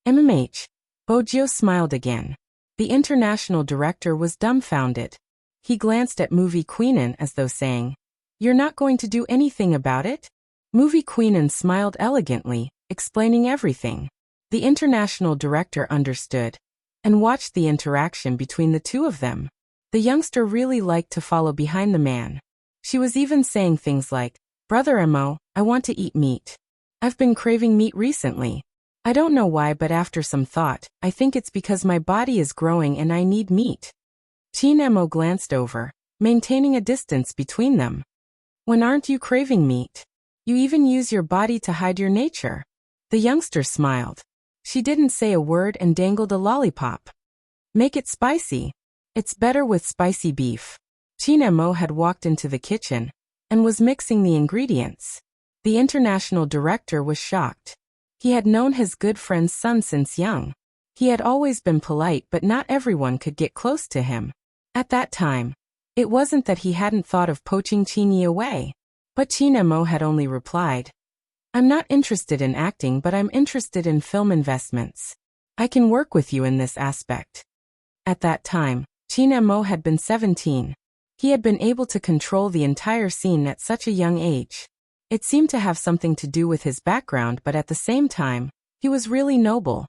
Bojio smiled again. The international director was dumbfounded. He glanced at Movie Queenan as though saying, "You're not going to do anything about it?" Movie Queenan smiled elegantly, explaining everything. The international director understood and watched the interaction between the two of them. The youngster really liked to follow behind the man. She was even saying things like, "Brother Mo, I want to eat meat. I've been craving meat recently. I don't know why, but after some thought, I think it's because my body is growing and I need meat." Qin Emo glanced over, maintaining a distance between them. "When aren't you craving meat? You even use your body to hide your nature." The youngster smiled. She didn't say a word and dangled a lollipop. "Make it spicy. It's better with spicy beef." Qin Emo had walked into the kitchen and was mixing the ingredients. The international director was shocked. He had known his good friend's son since young. He had always been polite, but not everyone could get close to him. At that time, it wasn't that he hadn't thought of poaching Qin away. But Qin Emo had only replied, "I'm not interested in acting, but I'm interested in film investments. I can work with you in this aspect." At that time, Qin Emo had been 17. He had been able to control the entire scene at such a young age. It seemed to have something to do with his background, but at the same time, he was really noble.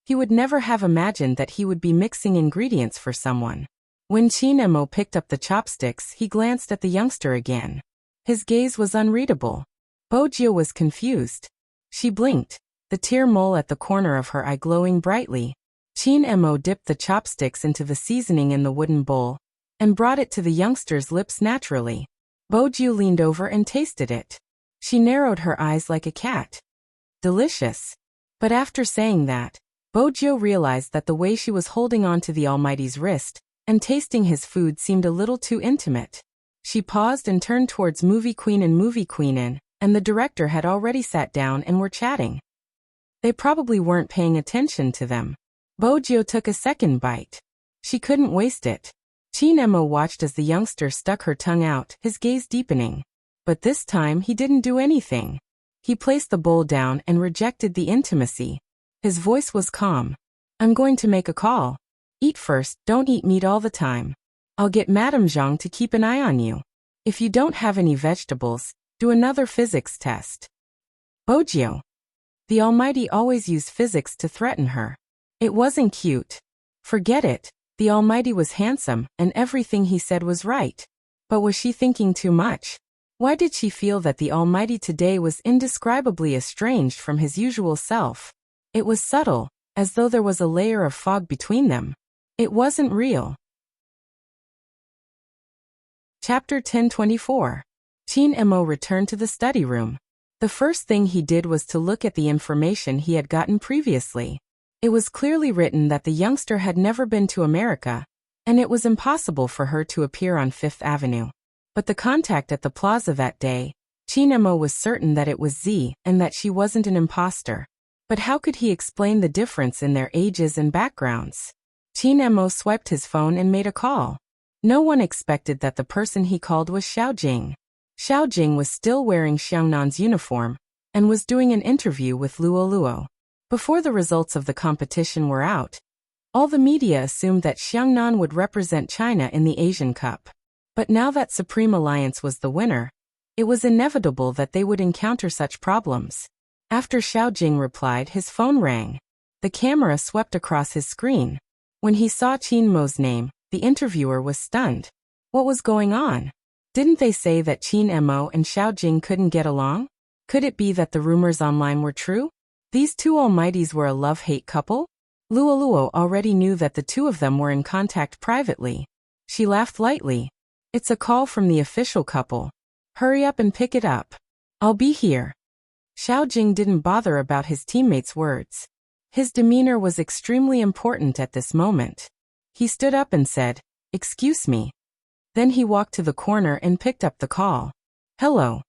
He would never have imagined that he would be mixing ingredients for someone. When Chin Mo picked up the chopsticks, he glanced at the youngster again. His gaze was unreadable. Bojio was confused. She blinked, the tear mole at the corner of her eye glowing brightly. Chin Mo dipped the chopsticks into the seasoning in the wooden bowl and brought it to the youngster's lips naturally. Bojio leaned over and tasted it. She narrowed her eyes like a cat. Delicious. But after saying that, Bojio realized that the way she was holding on to the Almighty's wrist and tasting his food seemed a little too intimate. She paused and turned towards Movie Queen and the director had already sat down and were chatting. They probably weren't paying attention to them. Bojio took a second bite. She couldn't waste it. Chin Mo watched as the youngster stuck her tongue out, his gaze deepening. But this time he didn't do anything. He placed the bowl down and rejected the intimacy. His voice was calm. I'm going to make a call. Eat first, don't eat meat all the time. I'll get Madame Zhang to keep an eye on you. If you don't have any vegetables, do another physics test. Bojio. The Almighty always used physics to threaten her. It wasn't cute. Forget it. The Almighty was handsome, and everything he said was right. But was she thinking too much? Why did she feel that the Almighty today was indescribably estranged from his usual self? It was subtle, as though there was a layer of fog between them. It wasn't real. Chapter 1024. Chin Mo returned to the study room. The first thing he did was to look at the information he had gotten previously. It was clearly written that the youngster had never been to America, and it was impossible for her to appear on Fifth Avenue. But the contact at the plaza that day, Chin Mo was certain that it was Z and that she wasn't an imposter. But how could he explain the difference in their ages and backgrounds? Chin Mo swiped his phone and made a call. No one expected that the person he called was Xiaojing. Xiaojing was still wearing Xiangnan's uniform and was doing an interview with Luo Luo. Before the results of the competition were out, all the media assumed that Xiangnan would represent China in the Asian Cup. But now that Supreme Alliance was the winner, it was inevitable that they would encounter such problems. After Xiaojing replied, his phone rang. The camera swept across his screen. When he saw Chin Mo's name, the interviewer was stunned. What was going on? Didn't they say that Chin Mo and Xiaojing couldn't get along? Could it be that the rumors online were true? These two almighties were a love-hate couple? Luo Luo already knew that the two of them were in contact privately. She laughed lightly. It's a call from the official couple. Hurry up and pick it up. I'll be here. Xiaojing didn't bother about his teammates' words. His demeanor was extremely important at this moment. He stood up and said, "Excuse me." Then he walked to the corner and picked up the call. "Hello.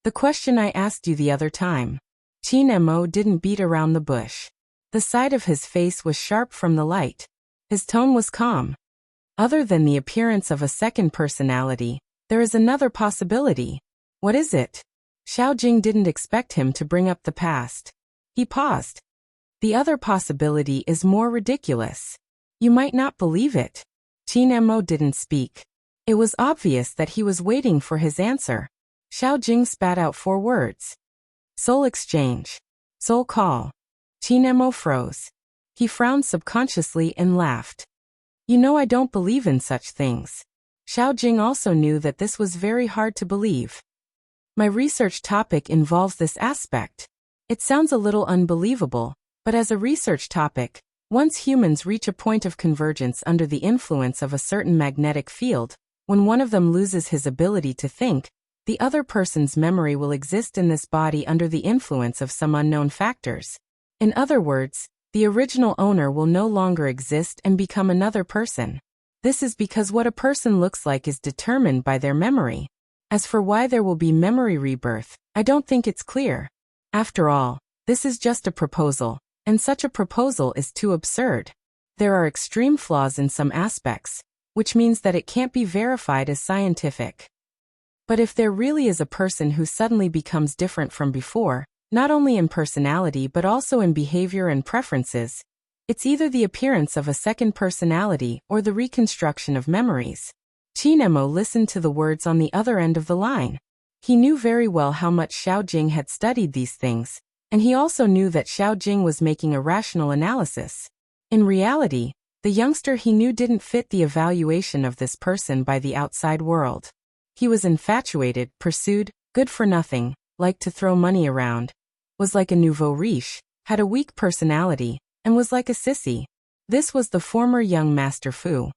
The question I asked you the other time." Chin Mo didn't beat around the bush. The side of his face was sharp from the light. His tone was calm. Other than the appearance of a second personality, there is another possibility. What is it? Xiaojing didn't expect him to bring up the past. He paused. The other possibility is more ridiculous. You might not believe it. Chin Mo didn't speak. It was obvious that he was waiting for his answer. Xiaojing spat out 4 words. Soul exchange. Soul call. Chin Mo froze. He frowned subconsciously and laughed. You know I don't believe in such things. Xiaojing also knew that this was very hard to believe. My research topic involves this aspect. It sounds a little unbelievable, but as a research topic, once humans reach a point of convergence under the influence of a certain magnetic field, when one of them loses his ability to think, the other person's memory will exist in this body under the influence of some unknown factors. In other words, the original owner will no longer exist and become another person. This is because what a person looks like is determined by their memory. As for why there will be memory rebirth, I don't think it's clear. After all, this is just a proposal, and such a proposal is too absurd. There are extreme flaws in some aspects, which means that it can't be verified as scientific. But if there really is a person who suddenly becomes different from before, not only in personality but also in behavior and preferences, it's either the appearance of a second personality or the reconstruction of memories. Qin Emo listened to the words on the other end of the line. He knew very well how much Xiao Jing had studied these things, and he also knew that Xiao Jing was making a rational analysis. In reality, the youngster he knew didn't fit the evaluation of this person by the outside world. He was infatuated, pursued, good for nothing, liked to throw money around, was like a nouveau riche, had a weak personality, and was like a sissy. This was the former young Master Fu.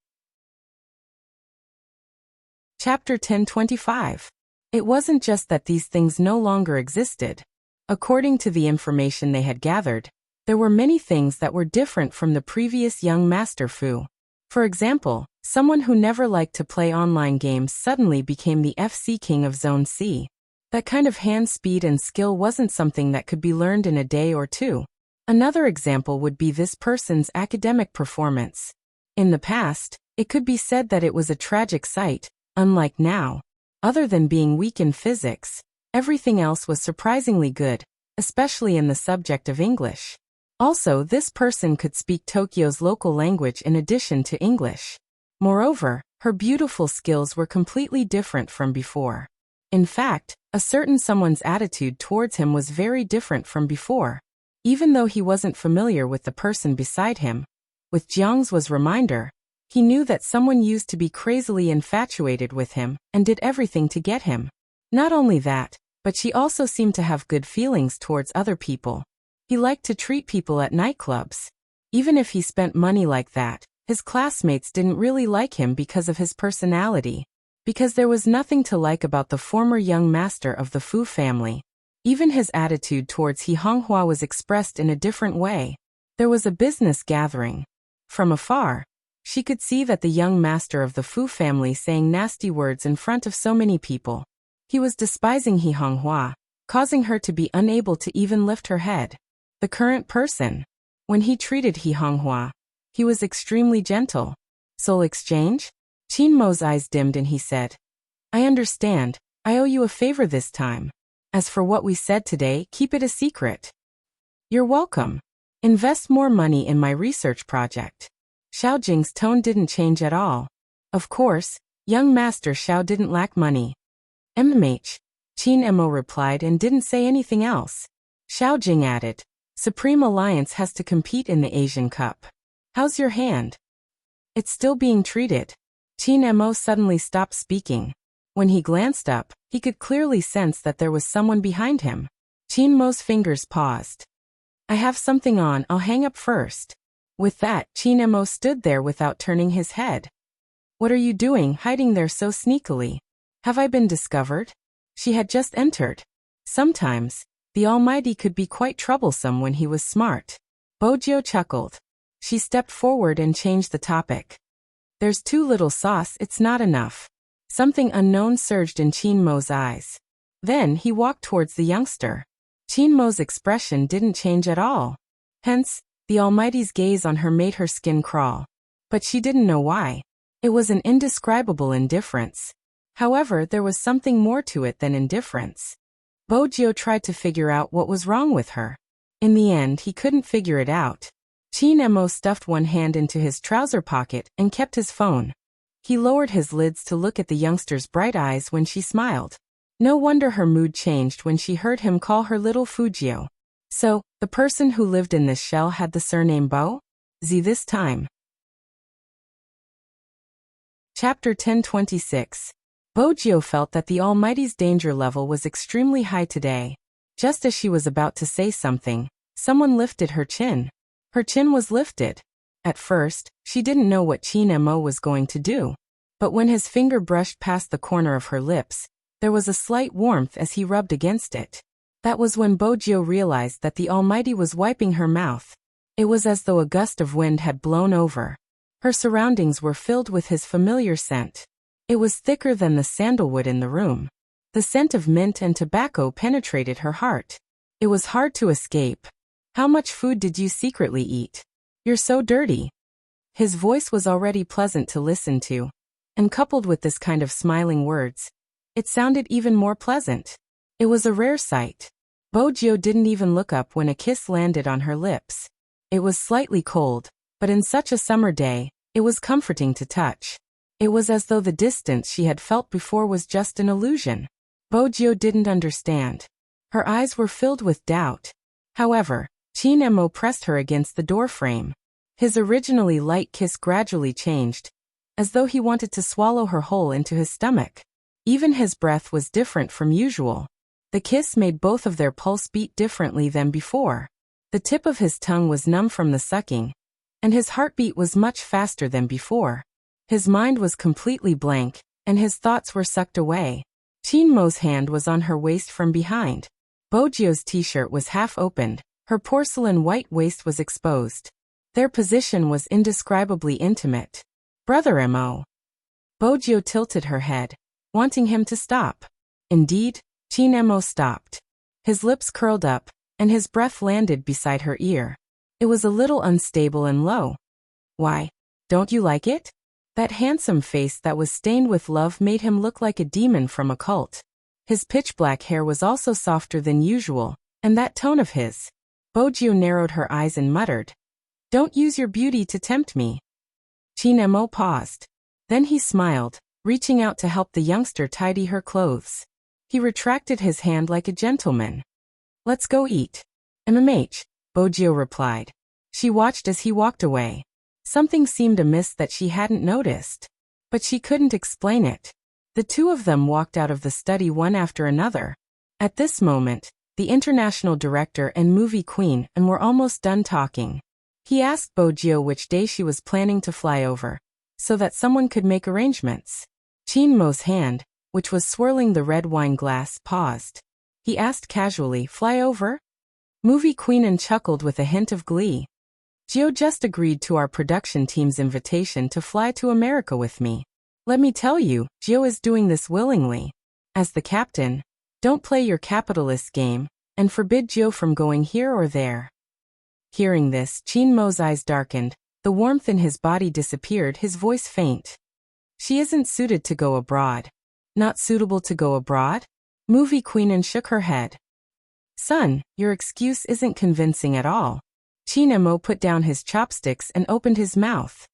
Chapter 1025. It wasn't just that these things no longer existed. According to the information they had gathered, there were many things that were different from the previous young Master Fu. For example, someone who never liked to play online games suddenly became the FC King of Zone C. That kind of hand speed and skill wasn't something that could be learned in a day or two. Another example would be this person's academic performance. In the past, it could be said that it was a tragic sight, unlike now. Other than being weak in physics, everything else was surprisingly good, especially in the subject of English. Also, this person could speak Tokyo's local language in addition to English. Moreover, her beautiful skills were completely different from before. In fact, a certain someone's attitude towards him was very different from before. Even though he wasn't familiar with the person beside him, with Jiang's was reminder, he knew that someone used to be crazily infatuated with him and did everything to get him. Not only that, but she also seemed to have good feelings towards other people. He liked to treat people at nightclubs. Even if he spent money like that, his classmates didn't really like him because of his personality. Because there was nothing to like about the former young master of the Fu family. Even his attitude towards He Honghua was expressed in a different way. There was a business gathering. From afar, she could see that the young master of the Fu family saying nasty words in front of so many people. He was despising He Honghua, causing her to be unable to even lift her head. The current person. When he treated He Honghua, he was extremely gentle. Soul exchange? Qin Mo's eyes dimmed and he said, I understand, I owe you a favor this time. As for what we said today, keep it a secret. You're welcome. Invest more money in my research project. Xiao Jing's tone didn't change at all. Of course, young Master Xiao didn't lack money. MMH. Qin Emo replied and didn't say anything else. Xiao Jing added, Supreme Alliance has to compete in the Asian Cup. How's your hand? It's still being treated. Qin Emo suddenly stopped speaking. When he glanced up, he could clearly sense that there was someone behind him. Qin Mo's fingers paused. I have something on, I'll hang up first. With that, Qin Emo stood there without turning his head. What are you doing, hiding there so sneakily? Have I been discovered? She had just entered. Sometimes, the Almighty could be quite troublesome when he was smart. Bojio chuckled. She stepped forward and changed the topic. There's too little sauce, it's not enough. Something unknown surged in Qin Mo's eyes. Then he walked towards the youngster. Qin Mo's expression didn't change at all. Hence, the Almighty's gaze on her made her skin crawl. But she didn't know why. It was an indescribable indifference. However, there was something more to it than indifference. Bojio tried to figure out what was wrong with her. In the end, he couldn't figure it out. Qin Emo stuffed one hand into his trouser pocket and kept his phone. He lowered his lids to look at the youngster's bright eyes when she smiled. No wonder her mood changed when she heard him call her little Fujio. So, the person who lived in this shell had the surname Bo? Z this time. Chapter 1026. Bojio felt that the Almighty's danger level was extremely high today. Just as she was about to say something, someone lifted her chin. Her chin was lifted. At first, she didn't know what Qin Mo was going to do. But when his finger brushed past the corner of her lips, there was a slight warmth as he rubbed against it. That was when Bojio realized that the Almighty was wiping her mouth. It was as though a gust of wind had blown over. Her surroundings were filled with his familiar scent. It was thicker than the sandalwood in the room. The scent of mint and tobacco penetrated her heart. It was hard to escape. How much food did you secretly eat? You're so dirty. His voice was already pleasant to listen to. And coupled with this kind of smiling words, it sounded even more pleasant. It was a rare sight. Bojio didn't even look up when a kiss landed on her lips. It was slightly cold, but in such a summer day, it was comforting to touch. It was as though the distance she had felt before was just an illusion. Bojo didn't understand. Her eyes were filled with doubt. However, Chin Mo pressed her against the doorframe. His originally light kiss gradually changed, as though he wanted to swallow her whole into his stomach. Even his breath was different from usual. The kiss made both of their pulse beat differently than before. The tip of his tongue was numb from the sucking, and his heartbeat was much faster than before. His mind was completely blank, and his thoughts were sucked away. Chin Mo's hand was on her waist from behind. Bojo's t-shirt was half opened, her porcelain white waist was exposed. Their position was indescribably intimate. Brother Mo. Bojo tilted her head, wanting him to stop. Indeed, Chin Mo stopped. His lips curled up, and his breath landed beside her ear. It was a little unstable and low. Why, don't you like it? That handsome face that was stained with love made him look like a demon from a cult. His pitch-black hair was also softer than usual, and that tone of his. Bojo narrowed her eyes and muttered, "Don't use your beauty to tempt me." Chin Mo paused. Then he smiled, reaching out to help the youngster tidy her clothes. He retracted his hand like a gentleman. "Let's go eat." "MMH," Bojo replied. She watched as he walked away. Something seemed amiss that she hadn't noticed, but she couldn't explain it. The two of them walked out of the study one after another. At this moment, the international director and movie queen were almost done talking. He asked Bojo which day she was planning to fly over, so that someone could make arrangements. Chin Mo's hand, which was swirling the red wine glass, paused. He asked casually, "Fly over?" Movie queen chuckled with a hint of glee. "Gio just agreed to our production team's invitation to fly to America with me. Let me tell you, Gio is doing this willingly. As the captain, don't play your capitalist game, and forbid Gio from going here or there." Hearing this, Chin Mo's eyes darkened, the warmth in his body disappeared, his voice faint. "She isn't suited to go abroad." "Not suitable to go abroad?" Movie queen shook her head. "Son, your excuse isn't convincing at all." Chin Mo put down his chopsticks and opened his mouth.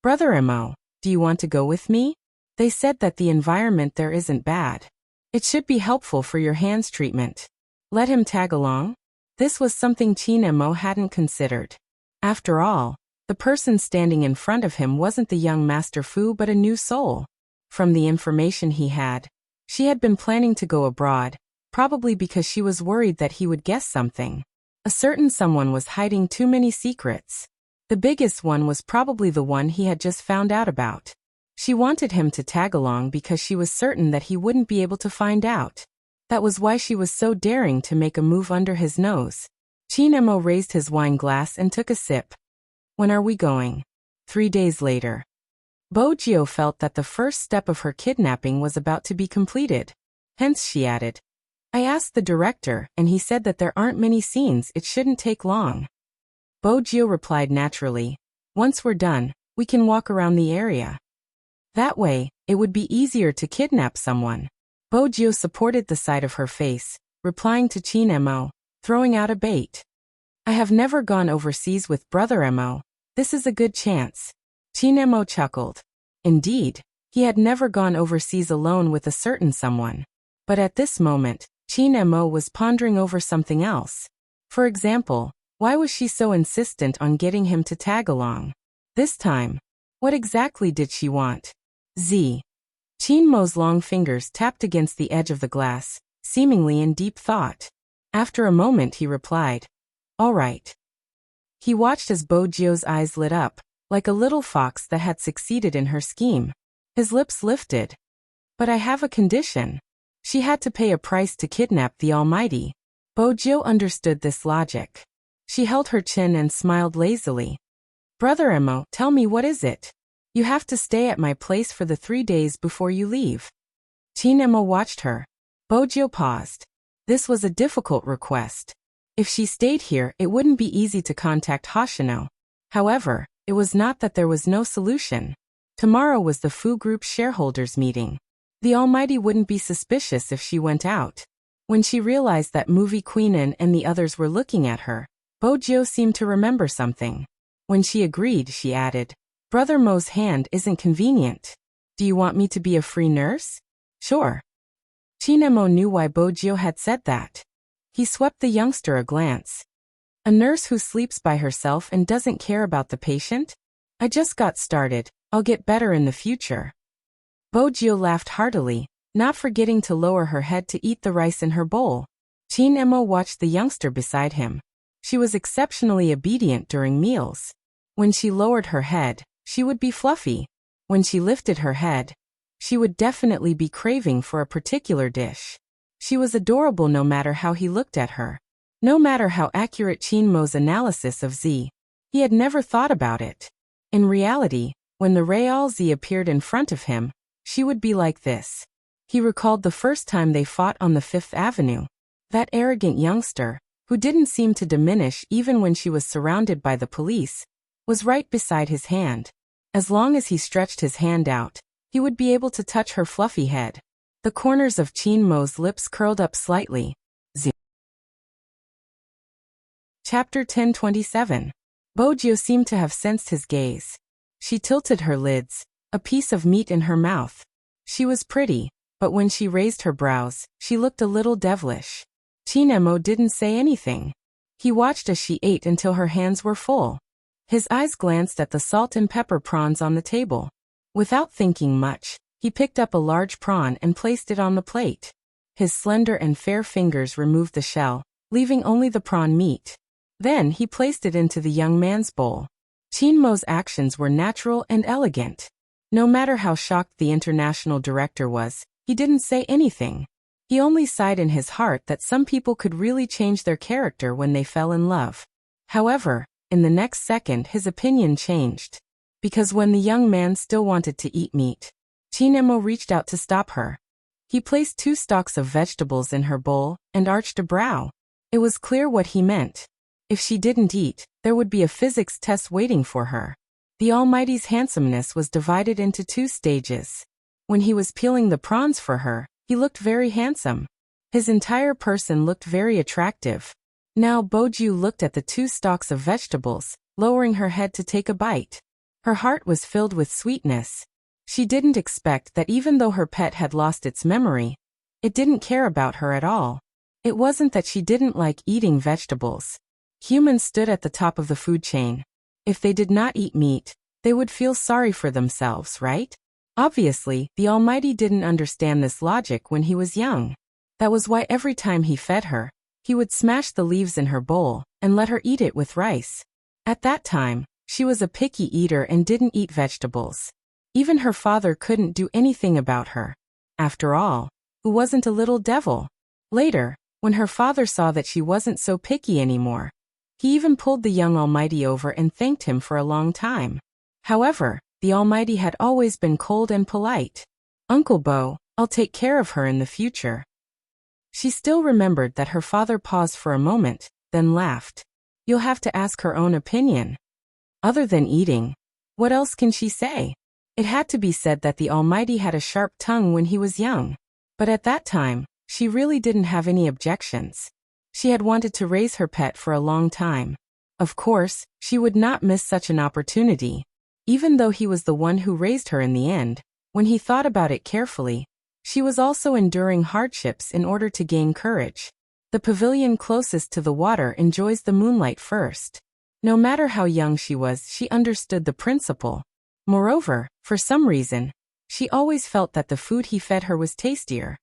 "Brother Mo, do you want to go with me? They said that the environment there isn't bad. It should be helpful for your hands treatment. Let him tag along?" This was something Chin Mo hadn't considered. After all, the person standing in front of him wasn't the young Master Fu but a new soul. From the information he had, she had been planning to go abroad, probably because she was worried that he would guess something. A certain someone was hiding too many secrets. The biggest one was probably the one he had just found out about. She wanted him to tag along because she was certain that he wouldn't be able to find out. That was why she was so daring to make a move under his nose. Chin Mo raised his wine glass and took a sip. "When are we going?" 3 days later. Bojo felt that the first step of her kidnapping was about to be completed. Hence she added, "I asked the director, and he said that there aren't many scenes, it shouldn't take long." Bojo replied naturally, "Once we're done, we can walk around the area. That way, it would be easier to kidnap someone." Bojo supported the side of her face, replying to Chin Mo, throwing out a bait. "I have never gone overseas with Brother Mo. This is a good chance." Chin Mo chuckled. Indeed, he had never gone overseas alone with a certain someone. But at this moment, Chin Mo was pondering over something else. For example, why was she so insistent on getting him to tag along? This time, what exactly did she want? Chin Mo's long fingers tapped against the edge of the glass, seemingly in deep thought. After a moment he replied, "All right." He watched as Bojo's eyes lit up, like a little fox that had succeeded in her scheme. His lips lifted. "But I have a condition." She had to pay a price to kidnap the Almighty. Bojo understood this logic. She held her chin and smiled lazily. "Brother Mo, tell me, what is it? You have to stay at my place for the 3 days before you leave." Chin Mo watched her. Bojo paused. This was a difficult request. If she stayed here, it wouldn't be easy to contact Hoshino. However, it was not that there was no solution. Tomorrow was the Fu Group shareholders meeting. The Almighty wouldn't be suspicious if she went out. When she realized that Movie Queen and the others were looking at her, Bojo seemed to remember something. When she agreed, she added, "Brother Mo's hand isn't convenient." Do you want me to be a free nurse? Sure. Chinemo knew why Bojio had said that. He swept the youngster a glance. A nurse who sleeps by herself and doesn't care about the patient? I just got started, I'll get better in the future. Bojio laughed heartily, not forgetting to lower her head to eat the rice in her bowl. Chinemo watched the youngster beside him. She was exceptionally obedient during meals. When she lowered her head, she would be fluffy. When she lifted her head, she would definitely be craving for a particular dish. She was adorable no matter how he looked at her. No matter how accurate Chinmo's analysis of Z, he had never thought about it. In reality, when the Real Z appeared in front of him, she would be like this. He recalled the first time they fought on the Fifth Avenue. That arrogant youngster, who didn't seem to diminish even when she was surrounded by the police, was right beside his hand. As long as he stretched his hand out, he would be able to touch her fluffy head. The corners of Chinmo's lips curled up slightly. Chapter 1027. Bojio seemed to have sensed his gaze. She tilted her lids, a piece of meat in her mouth. She was pretty, but when she raised her brows, she looked a little devilish. Chinemo didn't say anything. He watched as she ate until her hands were full. His eyes glanced at the salt and pepper prawns on the table. Without thinking much, he picked up a large prawn and placed it on the plate. His slender and fair fingers removed the shell, leaving only the prawn meat. Then he placed it into the young man's bowl. Chinmo's actions were natural and elegant. No matter how shocked the international director was, he didn't say anything. He only sighed in his heart that some people could really change their character when they fell in love. However, in the next second his opinion changed. Because when the young man still wanted to eat meat, Chinemo reached out to stop her. He placed 2 stalks of vegetables in her bowl and arched a brow. It was clear what he meant. If she didn't eat, there would be a physics test waiting for her. The Almighty's handsomeness was divided into 2 stages. When he was peeling the prawns for her, he looked very handsome. His entire person looked very attractive. Now Bojio looked at the 2 stalks of vegetables, lowering her head to take a bite. Her heart was filled with sweetness. She didn't expect that even though her pet had lost its memory, it didn't care about her at all. It wasn't that she didn't like eating vegetables. Humans stood at the top of the food chain. If they did not eat meat, they would feel sorry for themselves, right? Obviously, the Almighty didn't understand this logic when he was young. That was why every time he fed her, he would smash the leaves in her bowl and let her eat it with rice. At that time, she was a picky eater and didn't eat vegetables. Even her father couldn't do anything about her. After all, who wasn't a little devil? Later, when her father saw that she wasn't so picky anymore, he even pulled the young Almighty over and thanked him for a long time. However, the Almighty had always been cold and polite. Uncle Bo, I'll take care of her in the future. She still remembered that her father paused for a moment, then laughed. You'll have to ask her own opinion. Other than eating, what else can she say? It had to be said that the Almighty had a sharp tongue when he was young. But at that time, she really didn't have any objections. She had wanted to raise her pet for a long time. Of course, she would not miss such an opportunity. Even though he was the one who raised her in the end, when he thought about it carefully, she was also enduring hardships in order to gain courage. The pavilion closest to the water enjoys the moonlight first. No matter how young she was, she understood the principle. Moreover, for some reason, she always felt that the food he fed her was tastier.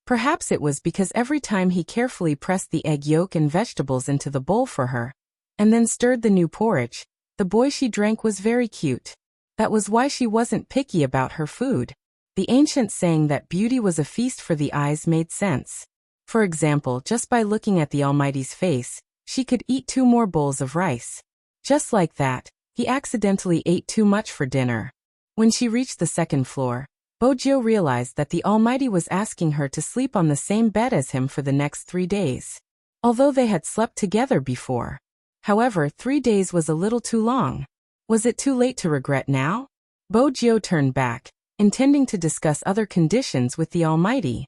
Perhaps it was because every time he carefully pressed the egg yolk and vegetables into the bowl for her, and then stirred the new porridge, the boy she drank was very cute. That was why she wasn't picky about her food. The ancient saying that beauty was a feast for the eyes made sense. For example, just by looking at the Almighty's face, she could eat 2 more bowls of rice. Just like that, he accidentally ate too much for dinner. When she reached the 2nd floor, Bojio realized that the Almighty was asking her to sleep on the same bed as him for the next 3 days. Although they had slept together before. However, 3 days was a little too long. Was it too late to regret now? Bojio turned back, intending to discuss other conditions with the Almighty.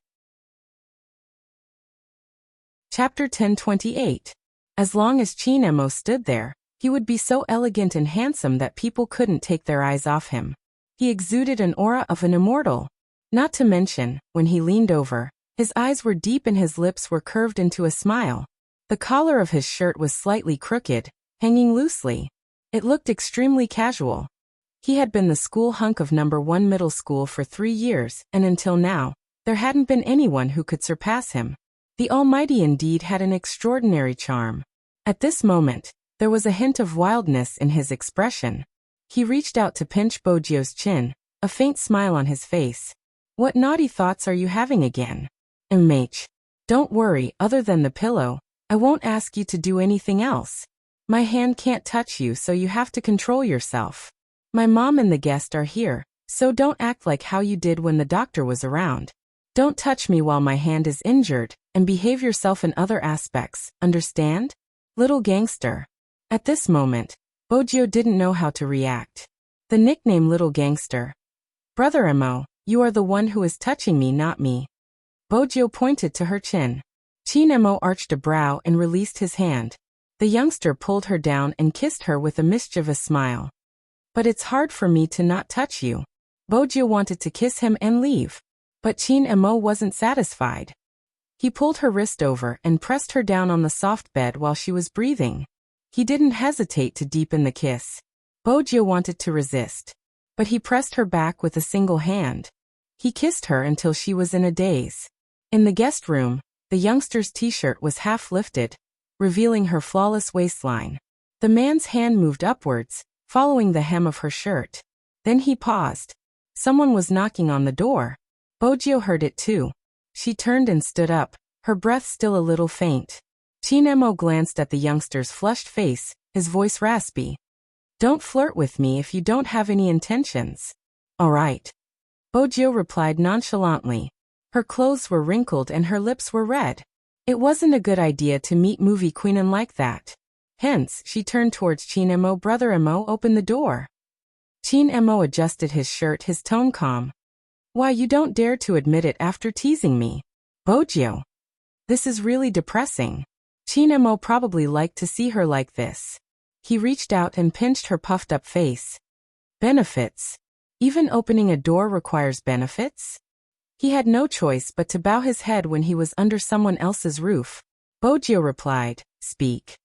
Chapter 1028. As long as Chinemo stood there, he would be so elegant and handsome that people couldn't take their eyes off him. He exuded an aura of an immortal. Not to mention, when he leaned over, his eyes were deep and his lips were curved into a smile. The collar of his shirt was slightly crooked, hanging loosely. It looked extremely casual. He had been the school hunk of number 1 middle school for 3 years, and until now, there hadn't been anyone who could surpass him. The Almighty indeed had an extraordinary charm. At this moment, there was a hint of wildness in his expression. He reached out to pinch Bojio's chin, a faint smile on his face. What naughty thoughts are you having again? Immersing. Don't worry, other than the pillow, I won't ask you to do anything else. My hand can't touch you, so you have to control yourself. My mom and the guest are here, so don't act like how you did when the doctor was around. Don't touch me while my hand is injured, and behave yourself in other aspects, understand? Little gangster. At this moment, Bojio didn't know how to react. The nickname Little Gangster. Brother Mo, you are the one who is touching me, not me. Bojio pointed to her chin. Chin Mo arched a brow and released his hand. The youngster pulled her down and kissed her with a mischievous smile. But it's hard for me to not touch you. Bojio wanted to kiss him and leave. But Chin Mo wasn't satisfied. He pulled her wrist over and pressed her down on the soft bed while she was breathing. He didn't hesitate to deepen the kiss. Bojio wanted to resist, but he pressed her back with a single hand. He kissed her until she was in a daze. In the guest room, the youngster's t-shirt was half lifted, revealing her flawless waistline. The man's hand moved upwards, following the hem of her shirt. Then he paused. Someone was knocking on the door. Bojio heard it too. She turned and stood up, her breath still a little faint. Chin Mo glanced at the youngster's flushed face, his voice raspy. Don't flirt with me if you don't have any intentions. All right. Bojio replied nonchalantly. Her clothes were wrinkled and her lips were red. It wasn't a good idea to meet movie queenin like that. Hence, she turned towards Chin Mo. Brother Mo, open the door. Chin Mo adjusted his shirt, his tone calm. Why, you don't dare to admit it after teasing me. Bojio. This is really depressing. Chin Mo probably liked to see her like this. He reached out and pinched her puffed up face. Benefits. Even opening a door requires benefits? He had no choice but to bow his head when he was under someone else's roof. Bojio replied, speak.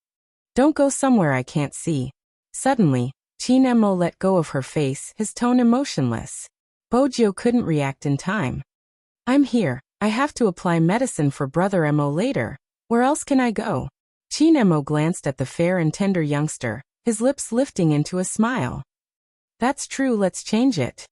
Don't go somewhere I can't see. Suddenly, Chin Mo let go of her face, his tone emotionless. Bojio couldn't react in time. I'm here. I have to apply medicine for Brother Mo later. Where else can I go? Chin Mo glanced at the fair and tender youngster, his lips lifting into a smile. That's true, let's change it.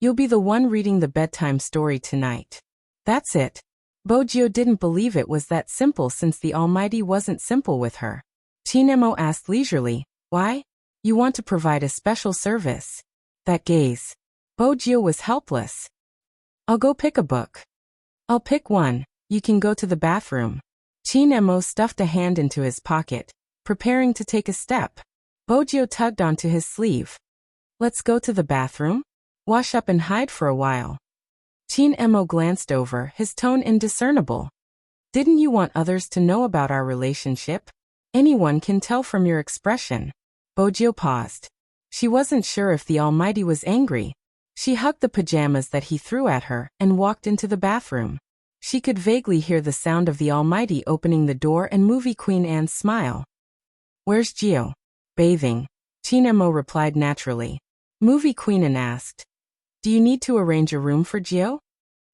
You'll be the one reading the bedtime story tonight. That's it. Bojio didn't believe it was that simple since the Almighty wasn't simple with her. Chin Mo asked leisurely, why? You want to provide a special service. That gaze. Bojio was helpless. I'll go pick a book. I'll pick one. You can go to the bathroom. Chin Mo stuffed a hand into his pocket, preparing to take a step. Bojio tugged onto his sleeve. Let's go to the bathroom? Wash up and hide for a while. Chin Mo glanced over, his tone indiscernible. Didn't you want others to know about our relationship? Anyone can tell from your expression. Bojio paused. She wasn't sure if the Almighty was angry. She hugged the pajamas that he threw at her and walked into the bathroom. She could vaguely hear the sound of the Almighty opening the door and movie Queen Anne's smile. Where's Gio? Bathing. Chin Mo replied naturally. Movie Queen Anne asked. Do you need to arrange a room for Gio?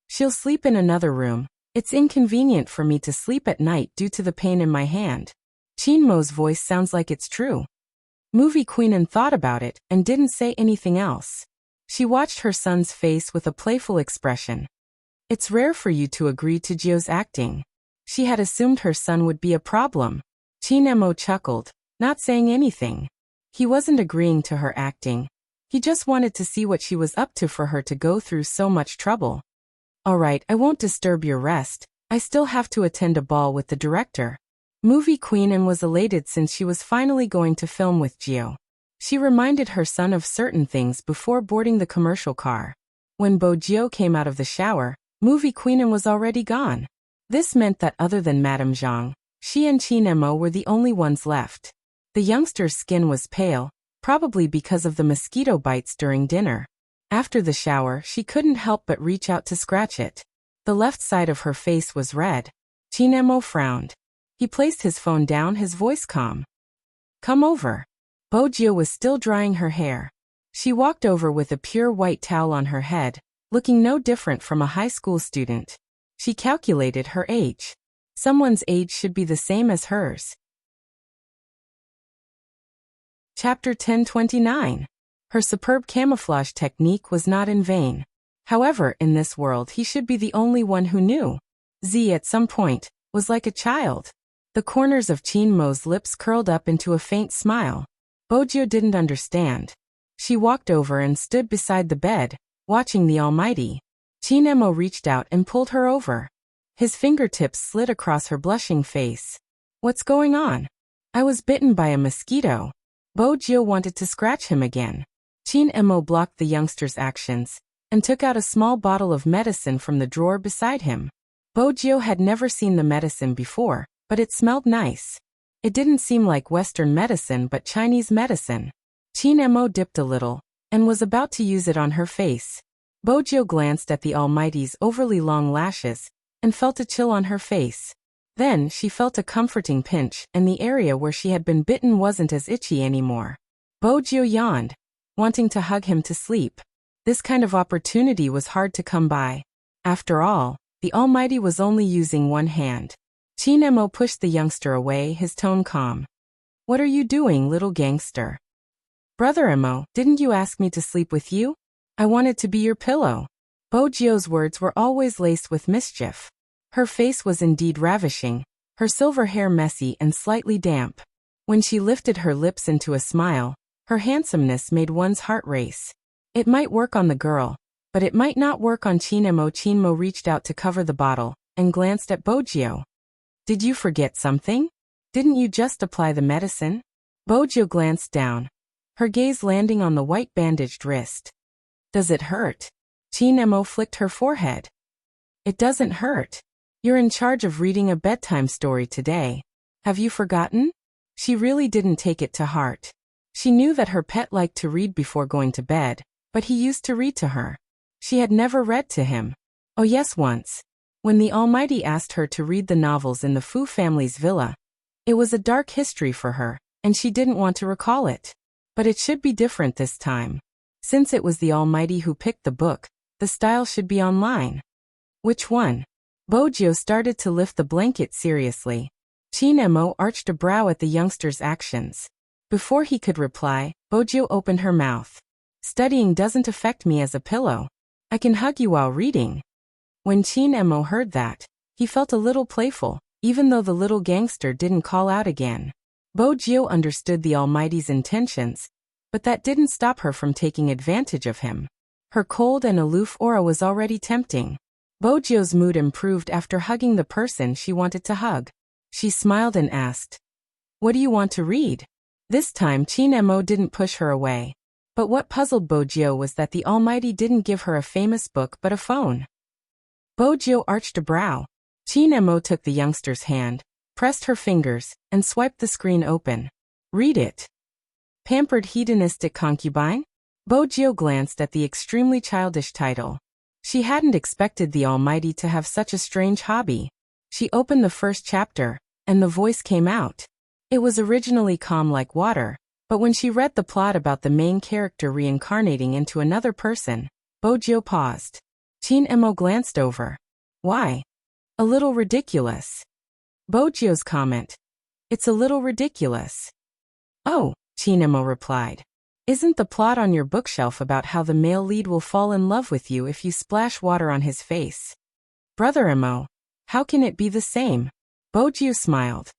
She'll sleep in another room. It's inconvenient for me to sleep at night due to the pain in my hand. Chin Mo's voice sounds like it's true. Movie Queen Anne thought about it and didn't say anything else. She watched her son's face with a playful expression. It's rare for you to agree to Gio's acting. She had assumed her son would be a problem. Chin Mo chuckled, not saying anything. He wasn't agreeing to her acting. He just wanted to see what she was up to for her to go through so much trouble. All right, I won't disturb your rest. I still have to attend a ball with the director. Movie Queen Anne was elated since she was finally going to film with Gio. She reminded her son of certain things before boarding the commercial car. When Bojio came out of the shower, Movie Queen Anne was already gone. This meant that other than Madame Zhang, she and Chin Mo were the only ones left. The youngster's skin was pale, probably because of the mosquito bites during dinner. After the shower, she couldn't help but reach out to scratch it. The left side of her face was red. Chinemo frowned. He placed his phone down, his voice calm. Come over. Bojio was still drying her hair. She walked over with a pure white towel on her head, looking no different from a high school student. She calculated her age. Someone's age should be the same as hers. Chapter 1029. Her superb camouflage technique was not in vain. However, in this world he should be the only one who knew. Z at some point was like a child. The corners of Chinmo's lips curled up into a faint smile. Bojio didn't understand. She walked over and stood beside the bed, watching the Almighty. Chinemo reached out and pulled her over. His fingertips slid across her blushing face. What's going on? I was bitten by a mosquito. Bojio wanted to scratch him again. Chinemo blocked the youngster's actions and took out a small bottle of medicine from the drawer beside him. Bojio had never seen the medicine before, but it smelled nice. It didn't seem like Western medicine but Chinese medicine. Chinemo dipped a little and was about to use it on her face. Bojio glanced at the Almighty's overly long lashes and felt a chill on her face. Then she felt a comforting pinch, and the area where she had been bitten wasn't as itchy anymore. Bojio yawned, wanting to hug him to sleep. This kind of opportunity was hard to come by. After all, the Almighty was only using one hand. Chinemo pushed the youngster away, his tone calm. What are you doing, little gangster? Brother Emo, didn't you ask me to sleep with you? I wanted to be your pillow. Bojio's words were always laced with mischief. Her face was indeed ravishing, her silver hair messy and slightly damp. When she lifted her lips into a smile, her handsomeness made one's heart race. It might work on the girl, but it might not work on Chinemo. Chinemo reached out to cover the bottle and glanced at Bojio. Did you forget something? Didn't you just apply the medicine? Bojio glanced down, her gaze landing on the white bandaged wrist. Does it hurt? Chinemo flicked her forehead. It doesn't hurt. You're in charge of reading a bedtime story today. Have you forgotten? She really didn't take it to heart. She knew that her pet liked to read before going to bed, but he used to read to her. She had never read to him. Oh yes, once. When the Almighty asked her to read the novels in the Fu family's villa. It was a dark history for her, and she didn't want to recall it. But it should be different this time. Since it was the Almighty who picked the book, the style should be online. Which one? Bojio started to lift the blanket seriously. Chinemo arched a brow at the youngster's actions. Before he could reply, Bojio opened her mouth. Studying doesn't affect me as a pillow. I can hug you while reading. When Chinemo heard that, he felt a little playful, even though the little gangster didn't call out again. Bojio understood the Almighty's intentions, but that didn't stop her from taking advantage of him. Her cold and aloof aura was already tempting. Bojio's mood improved after hugging the person she wanted to hug. She smiled and asked, "What do you want to read?" This time Chinemo didn't push her away. But what puzzled Bojio was that the Almighty didn't give her a famous book but a phone. Bojio arched a brow. Chinemo took the youngster's hand, pressed her fingers, and swiped the screen open. Read it. Pampered hedonistic concubine? Bojio glanced at the extremely childish title. She hadn't expected the Almighty to have such a strange hobby. She opened the first chapter, and the voice came out. It was originally calm like water, but when she read the plot about the main character reincarnating into another person, Bojio paused. Chinemo glanced over. Why? A little ridiculous. Bojio's comment. It's a little ridiculous. Oh, Chinemo replied. Isn't the plot on your bookshelf about how the male lead will fall in love with you if you splash water on his face? Brother Emo, how can it be the same? Bojio smiled.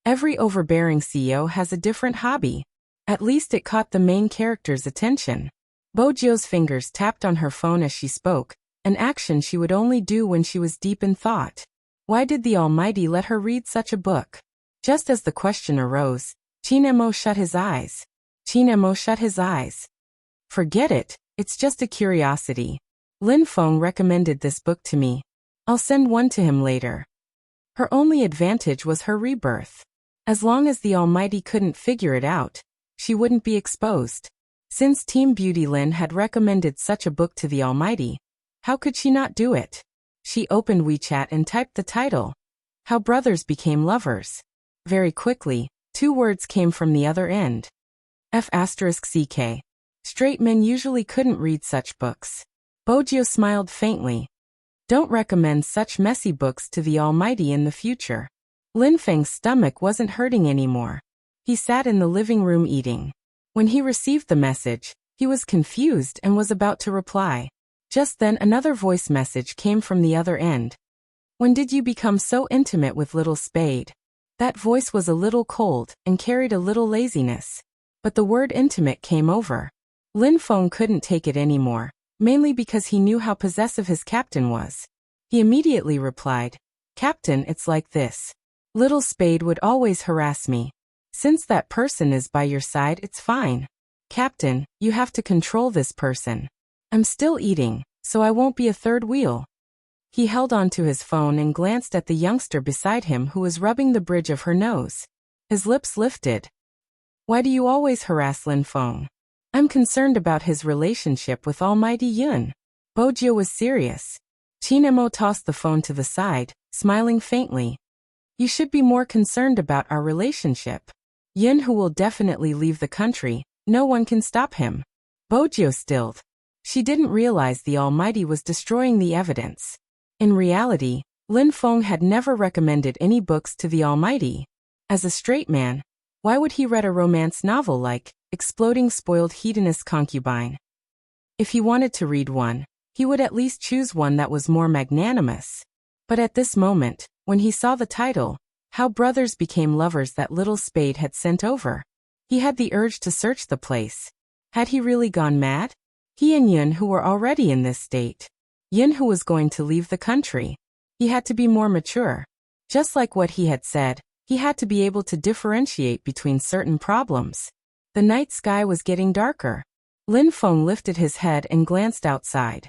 Every overbearing CEO has a different hobby. At least it caught the main character's attention. Bojio's fingers tapped on her phone as she spoke, an action she would only do when she was deep in thought. Why did the Almighty let her read such a book? Just as the question arose, Chinemo shut his eyes. Chinemo shut his eyes. Forget it, it's just a curiosity. Lin Feng recommended this book to me. I'll send one to him later. Her only advantage was her rebirth. As long as the Almighty couldn't figure it out, she wouldn't be exposed. Since Team Beauty Lin had recommended such a book to the Almighty, how could she not do it? She opened WeChat and typed the title, How Brothers Became Lovers. Very quickly, 2 words came from the other end. F*CK. Straight men usually couldn't read such books. Bojio smiled faintly. Don't recommend such messy books to the Almighty in the future. Lin Feng's stomach wasn't hurting anymore. He sat in the living room eating. When he received the message, he was confused and was about to reply. Just then another voice message came from the other end. When did you become so intimate with little Spade? That voice was a little cold and carried a little laziness. But the word intimate came over. Lin Feng couldn't take it anymore, mainly because he knew how possessive his captain was. He immediately replied, Captain, it's like this. Little Spade would always harass me. Since that person is by your side, it's fine. Captain, you have to control this person. I'm still eating, so I won't be a third wheel. He held on to his phone and glanced at the youngster beside him who was rubbing the bridge of her nose. His lips lifted. Why do you always harass Lin Feng? I'm concerned about his relationship with Almighty Yun. Bojio was serious. Qin Mo tossed the phone to the side, smiling faintly. You should be more concerned about our relationship. Yun who will definitely leave the country, no one can stop him. Bojio stilled. She didn't realize the Almighty was destroying the evidence. In reality, Lin Feng had never recommended any books to the Almighty. As a straight man, why would he read a romance novel like Exploding Spoiled Hedonist Concubine? If he wanted to read one, he would at least choose one that was more magnanimous. But at this moment, when he saw the title, How Brothers Became Lovers that little Spade had sent over, he had the urge to search the place. Had he really gone mad? He and Yun who were already in this state. Yun who was going to leave the country. He had to be more mature. Just like what he had said, he had to be able to differentiate between certain problems. The night sky was getting darker. Lin Feng lifted his head and glanced outside.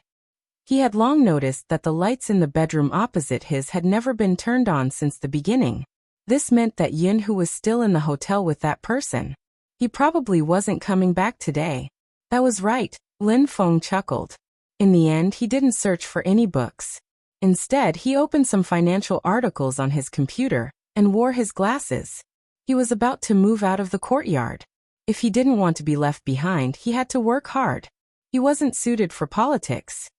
He had long noticed that the lights in the bedroom opposite his had never been turned on since the beginning. This meant that Yun who was still in the hotel with that person. He probably wasn't coming back today. That was right, Lin Feng chuckled. In the end, he didn't search for any books. Instead, he opened some financial articles on his computer and wore his glasses. He was about to move out of the courtyard. If he didn't want to be left behind, he had to work hard. He wasn't suited for politics.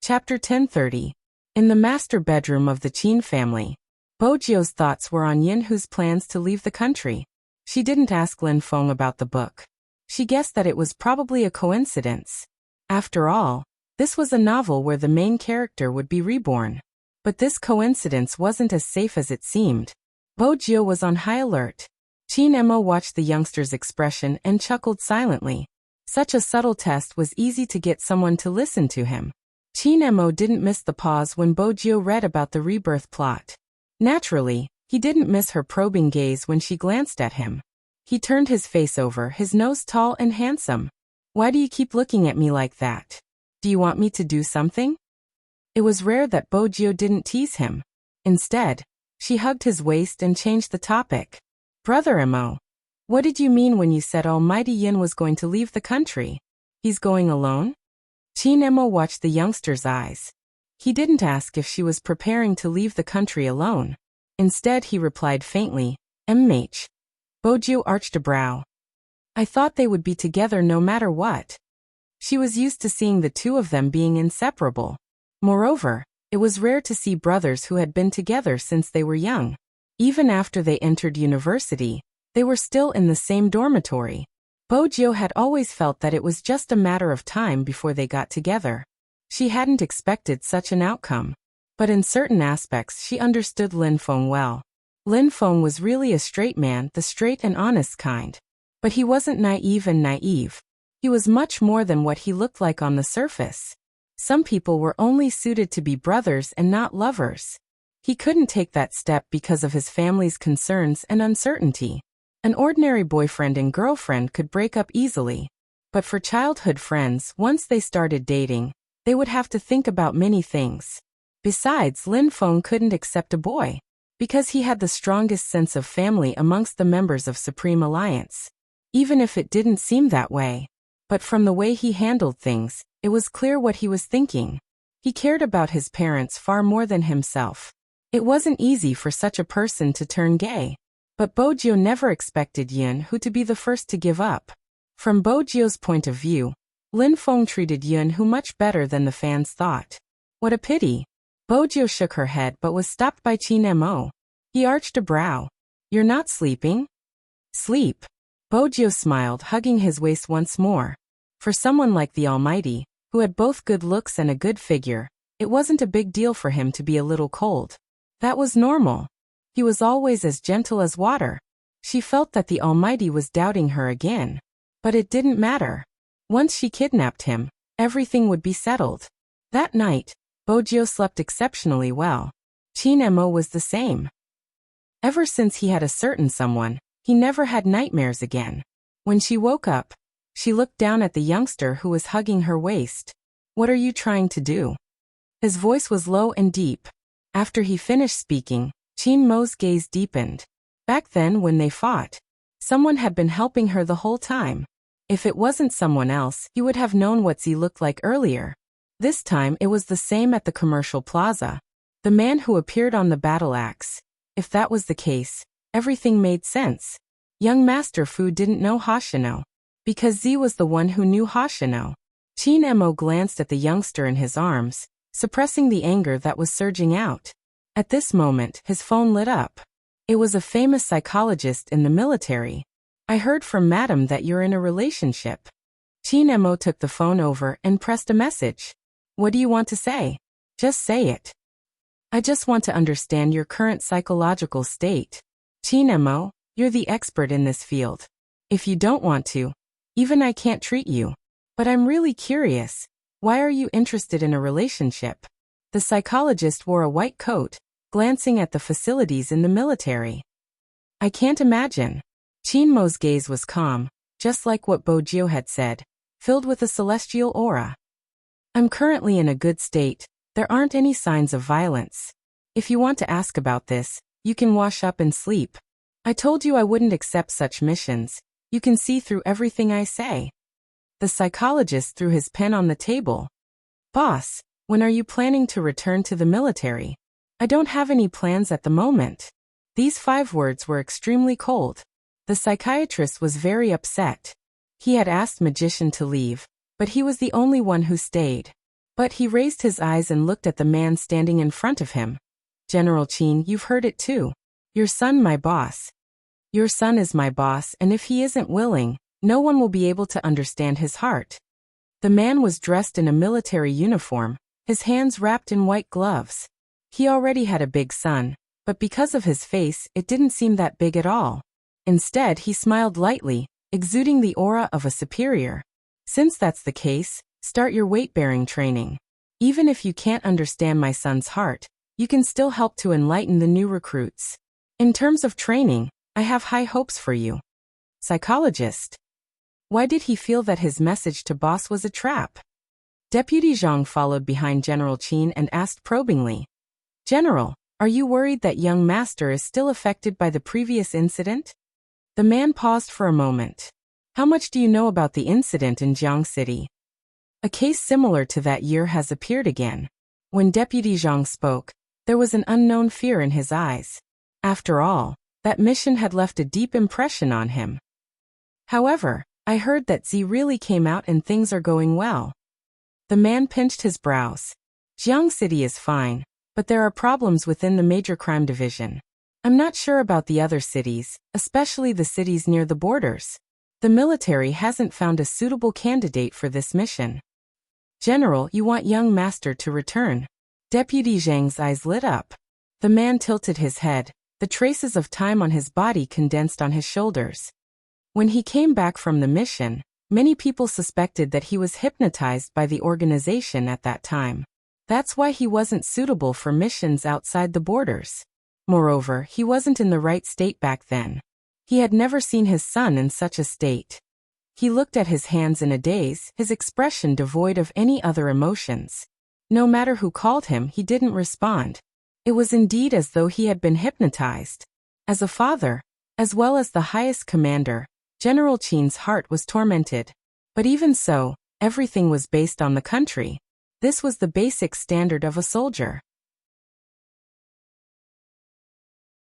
Chapter 1030. In the master bedroom of the Qin family, Bojio's thoughts were on Yin Hu's plans to leave the country. She didn't ask Lin Feng about the book. She guessed that it was probably a coincidence. After all, this was a novel where the main character would be reborn. But this coincidence wasn't as safe as it seemed. Bojio was on high alert. Qin Mo watched the youngster's expression and chuckled silently. Such a subtle test was easy to get someone to listen to him. Qin Mo didn't miss the pause when Bojio read about the rebirth plot. Naturally, he didn't miss her probing gaze when she glanced at him. He turned his face over, his nose tall and handsome. Why do you keep looking at me like that? Do you want me to do something? It was rare that Bojio didn't tease him. Instead, she hugged his waist and changed the topic. Brother Mo, what did you mean when you said Almighty Yin was going to leave the country? He's going alone? Qin Mo watched the youngster's eyes. He didn't ask if she was preparing to leave the country alone. Instead, he replied faintly, MH. Bojio arched a brow. I thought they would be together no matter what. She was used to seeing the two of them being inseparable. Moreover, it was rare to see brothers who had been together since they were young. Even after they entered university, they were still in the same dormitory. Bojio had always felt that it was just a matter of time before they got together. She hadn't expected such an outcome. But in certain aspects she understood Lin Feng well. Lin Feng was really a straight man, the straight and honest kind. But he wasn't naive. He was much more than what he looked like on the surface. Some people were only suited to be brothers and not lovers. He couldn't take that step because of his family's concerns and uncertainty. An ordinary boyfriend and girlfriend could break up easily. But for childhood friends, once they started dating, they would have to think about many things. Besides, Lin Feng couldn't accept a boy, because he had the strongest sense of family amongst the members of Supreme Alliance. even if it didn't seem that way. But from the way he handled things, it was clear what he was thinking. He cared about his parents far more than himself. It wasn't easy for such a person to turn gay. But Bojio never expected Yun Hu to be the first to give up. From Bojio's point of view, Lin Feng treated Yun Hu much better than the fans thought. What a pity. Bojio shook her head but was stopped by Qin Mo. He arched a brow. You're not sleeping? Sleep. Bojio smiled, hugging his waist once more. For someone like the Almighty, who had both good looks and a good figure, it wasn't a big deal for him to be a little cold. That was normal. He was always as gentle as water. She felt that the Almighty was doubting her again. But it didn't matter. Once she kidnapped him, everything would be settled. That night, Bojio slept exceptionally well. Qin Mo was the same. Ever since he had a certain someone, he never had nightmares again. When she woke up, she looked down at the youngster who was hugging her waist. What are you trying to do? His voice was low and deep. After he finished speaking, Qin Mo's gaze deepened. Back then when they fought, someone had been helping her the whole time. If it wasn't someone else, he would have known what Z looked like earlier. This time it was the same at the commercial plaza. The man who appeared on the battle axe. If that was the case, everything made sense. Young Master Fu didn't know Hoshino. Because Z was the one who knew Hoshino. Qin Mo glanced at the youngster in his arms, suppressing the anger that was surging out. At this moment, his phone lit up. It was a famous psychologist in the military. I heard from Madam that you're in a relationship. Qin Mo took the phone over and pressed a message. What do you want to say? Just say it. I just want to understand your current psychological state. Qin Mo, you're the expert in this field. If you don't want to, even I can't treat you. But I'm really curious. Why are you interested in a relationship? The psychologist wore a white coat, glancing at the facilities in the military. I can't imagine. Qin Mo's gaze was calm, just like what Bojio had said, filled with a celestial aura. I'm currently in a good state. There aren't any signs of violence. If you want to ask about this, you can wash up and sleep. I told you I wouldn't accept such missions. You can see through everything I say. The psychologist threw his pen on the table. Boss, when are you planning to return to the military? I don't have any plans at the moment. These 5 words were extremely cold. The psychiatrist was very upset. He had asked Magician to leave, but he was the only one who stayed. But he raised his eyes and looked at the man standing in front of him. General Qin, you've heard it too. Your son, my boss. Your son is my boss, and if he isn't willing, no one will be able to understand his heart. The man was dressed in a military uniform, his hands wrapped in white gloves. He already had a big son, but because of his face, it didn't seem that big at all. Instead, he smiled lightly, exuding the aura of a superior. Since that's the case, start your weight-bearing training. Even if you can't understand my son's heart, you can still help to enlighten the new recruits. In terms of training, I have high hopes for you. Psychologist. Why did he feel that his message to boss was a trap? Deputy Zhang followed behind General Qin and asked probingly. General, are you worried that young master is still affected by the previous incident? The man paused for a moment. How much do you know about the incident in Jiang City? A case similar to that year has appeared again. When Deputy Zhang spoke, there was an unknown fear in his eyes. After all, that mission had left a deep impression on him. However, I heard that Z really came out and things are going well. The man pinched his brows. Jiang City is fine, but there are problems within the major crime division. I'm not sure about the other cities, especially the cities near the borders. The military hasn't found a suitable candidate for this mission. General, you want young master to return. Deputy Zhang's eyes lit up. The man tilted his head, the traces of time on his body condensed on his shoulders. When he came back from the mission, many people suspected that he was hypnotized by the organization at that time. That's why he wasn't suitable for missions outside the borders. Moreover, he wasn't in the right state back then. He had never seen his son in such a state. He looked at his hands in a daze, his expression devoid of any other emotions. No matter who called him, he didn't respond. It was indeed as though he had been hypnotized. As a father, as well as the highest commander, General Qin's heart was tormented. But even so, everything was based on the country. This was the basic standard of a soldier.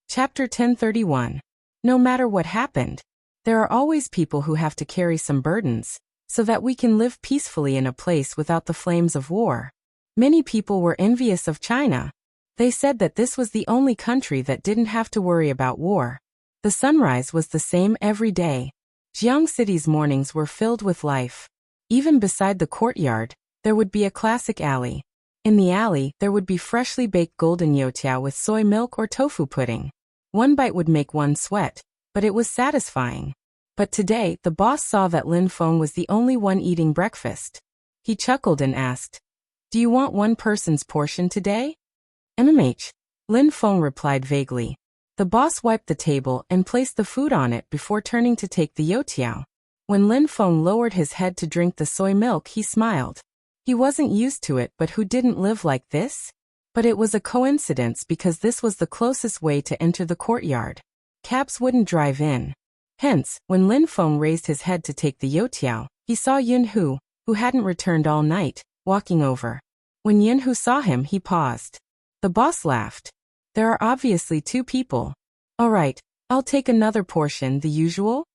Chapter 1031. No matter what happened, there are always people who have to carry some burdens, so that we can live peacefully in a place without the flames of war. Many people were envious of China. They said that this was the only country that didn't have to worry about war. The sunrise was the same every day. Jiang City's mornings were filled with life. Even beside the courtyard, there would be a classic alley. In the alley, there would be freshly baked golden youtiao with soy milk or tofu pudding. One bite would make one sweat, but it was satisfying. But today, the boss saw that Lin Feng was the only one eating breakfast. He chuckled and asked, "Do you want one person's portion today?" "MMH," Lin Feng replied vaguely. The boss wiped the table and placed the food on it before turning to take the youtiao. When Lin Feng lowered his head to drink the soy milk, he smiled. He wasn't used to it, but who didn't live like this? But it was a coincidence because this was the closest way to enter the courtyard. Cabs wouldn't drive in. Hence, when Lin Feng raised his head to take the youtiao, he saw Yun Hu, who hadn't returned all night, walking over. When Yun Hu saw him, he paused. The boss laughed. "There are obviously two people. All right, I'll take another portion, the usual?"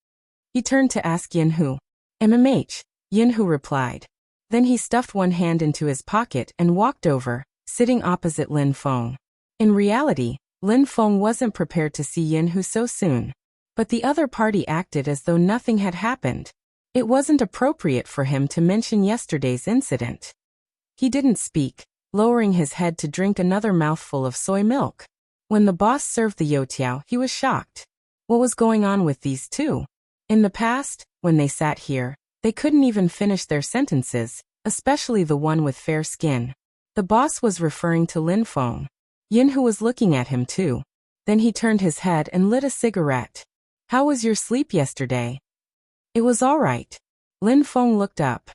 He turned to ask Yun Hu. "MMH," Yun Hu replied. Then he stuffed one hand into his pocket and walked over, sitting opposite Lin Feng. In reality, Lin Feng wasn't prepared to see Yun Hu so soon. But the other party acted as though nothing had happened. It wasn't appropriate for him to mention yesterday's incident. He didn't speak, lowering his head to drink another mouthful of soy milk. When the boss served the youtiao, he was shocked. What was going on with these two? In the past, when they sat here, they couldn't even finish their sentences, especially the one with fair skin. The boss was referring to Lin Feng. Yun Hu was looking at him too. Then he turned his head and lit a cigarette. "How was your sleep yesterday?" "It was all right." Lin Feng looked up.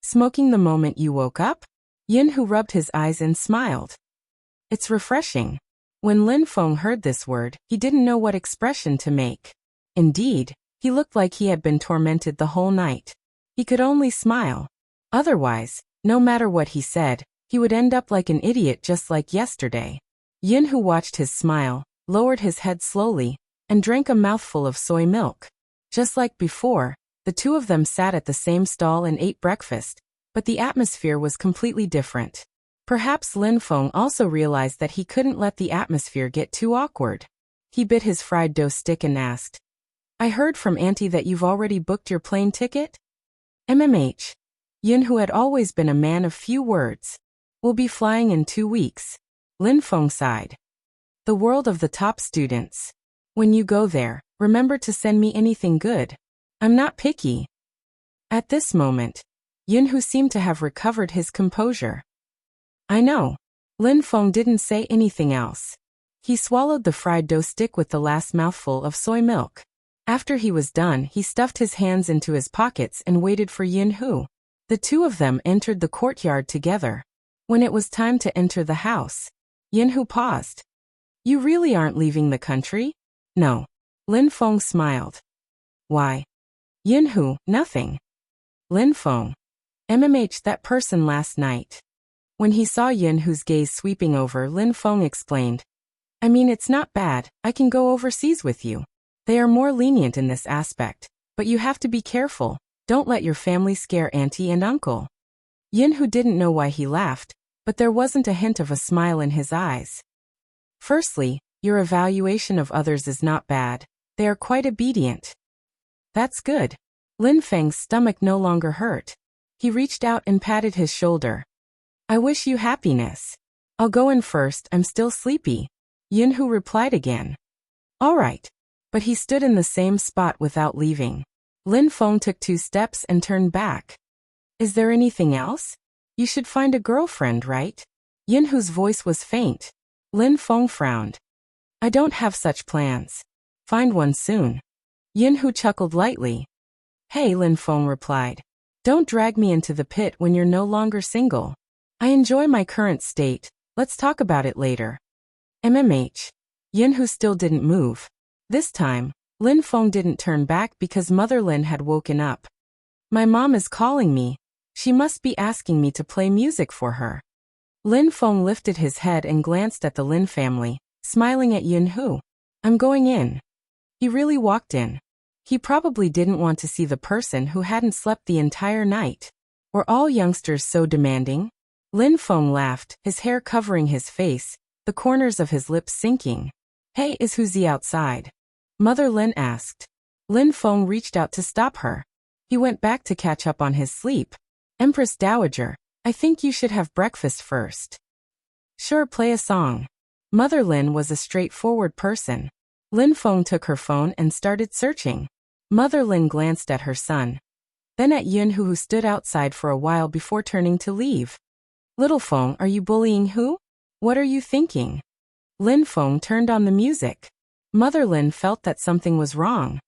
"Smoking the moment you woke up?" Yun Hu rubbed his eyes and smiled. "It's refreshing." When Lin Feng heard this word, he didn't know what expression to make. Indeed, he looked like he had been tormented the whole night. He could only smile. Otherwise, no matter what he said, he would end up like an idiot just like yesterday. Yun Hu watched his smile, lowered his head slowly, and drank a mouthful of soy milk. Just like before, the two of them sat at the same stall and ate breakfast, but the atmosphere was completely different. Perhaps Lin Feng also realized that he couldn't let the atmosphere get too awkward. He bit his fried dough stick and asked, "I heard from Auntie that you've already booked your plane ticket?" MMH. Yun Hu had always been a man of few words. "We'll be flying in 2 weeks. Lin Feng sighed. "The world of the top students. When you go there, remember to send me anything good. I'm not picky." At this moment, Yun Hu seemed to have recovered his composure. "I know." Lin Feng didn't say anything else. He swallowed the fried dough stick with the last mouthful of soy milk. After he was done, he stuffed his hands into his pockets and waited for Yun Hu. The two of them entered the courtyard together. When it was time to enter the house, Yun Hu paused. "You really aren't leaving the country?" "No." Lin Feng smiled. "Why?" Yun Hu, "Nothing." Lin Feng. MMH, that person last night. When he saw Yun Hu's gaze sweeping over, Lin Feng explained, "I mean, it's not bad, I can go overseas with you. They are more lenient in this aspect, but you have to be careful. Don't let your family scare Auntie and Uncle." Yun Hu didn't know why he laughed, but there wasn't a hint of a smile in his eyes. "Firstly, your evaluation of others is not bad. They are quite obedient." "That's good." Lin Feng's stomach no longer hurt. He reached out and patted his shoulder. "I wish you happiness. I'll go in first, I'm still sleepy." Yun Hu replied again. "All right." But he stood in the same spot without leaving. Lin Feng took 2 steps and turned back. "Is there anything else? You should find a girlfriend, right?" Yun Hu's voice was faint. Lin Feng frowned. "I don't have such plans. Find one soon." Yun Hu chuckled lightly. "Hey," Lin Feng replied. "Don't drag me into the pit when you're no longer single. I enjoy my current state, let's talk about it later." MMH. Yun Hu still didn't move. This time, Lin Feng didn't turn back because Mother Lin had woken up. My mom is calling me. She must be asking me to play music for her. Lin Feng lifted his head and glanced at the Lin family, smiling at Yun Hu. I'm going in. He really walked in. He probably didn't want to see the person who hadn't slept the entire night. Were all youngsters so demanding? Lin Feng laughed, his hair covering his face, the corners of his lips sinking. Hey, is Huzi outside? Mother Lin asked. Lin Feng reached out to stop her. He went back to catch up on his sleep. Empress Dowager, I think you should have breakfast first. Sure, play a song. Mother Lin was a straightforward person. Lin Feng took her phone and started searching. Mother Lin glanced at her son. Then at Yun Hu, who stood outside for a while before turning to leave. Little Feng, are you bullying who? What are you thinking? Lin Feng turned on the music. Mother Lin felt that something was wrong.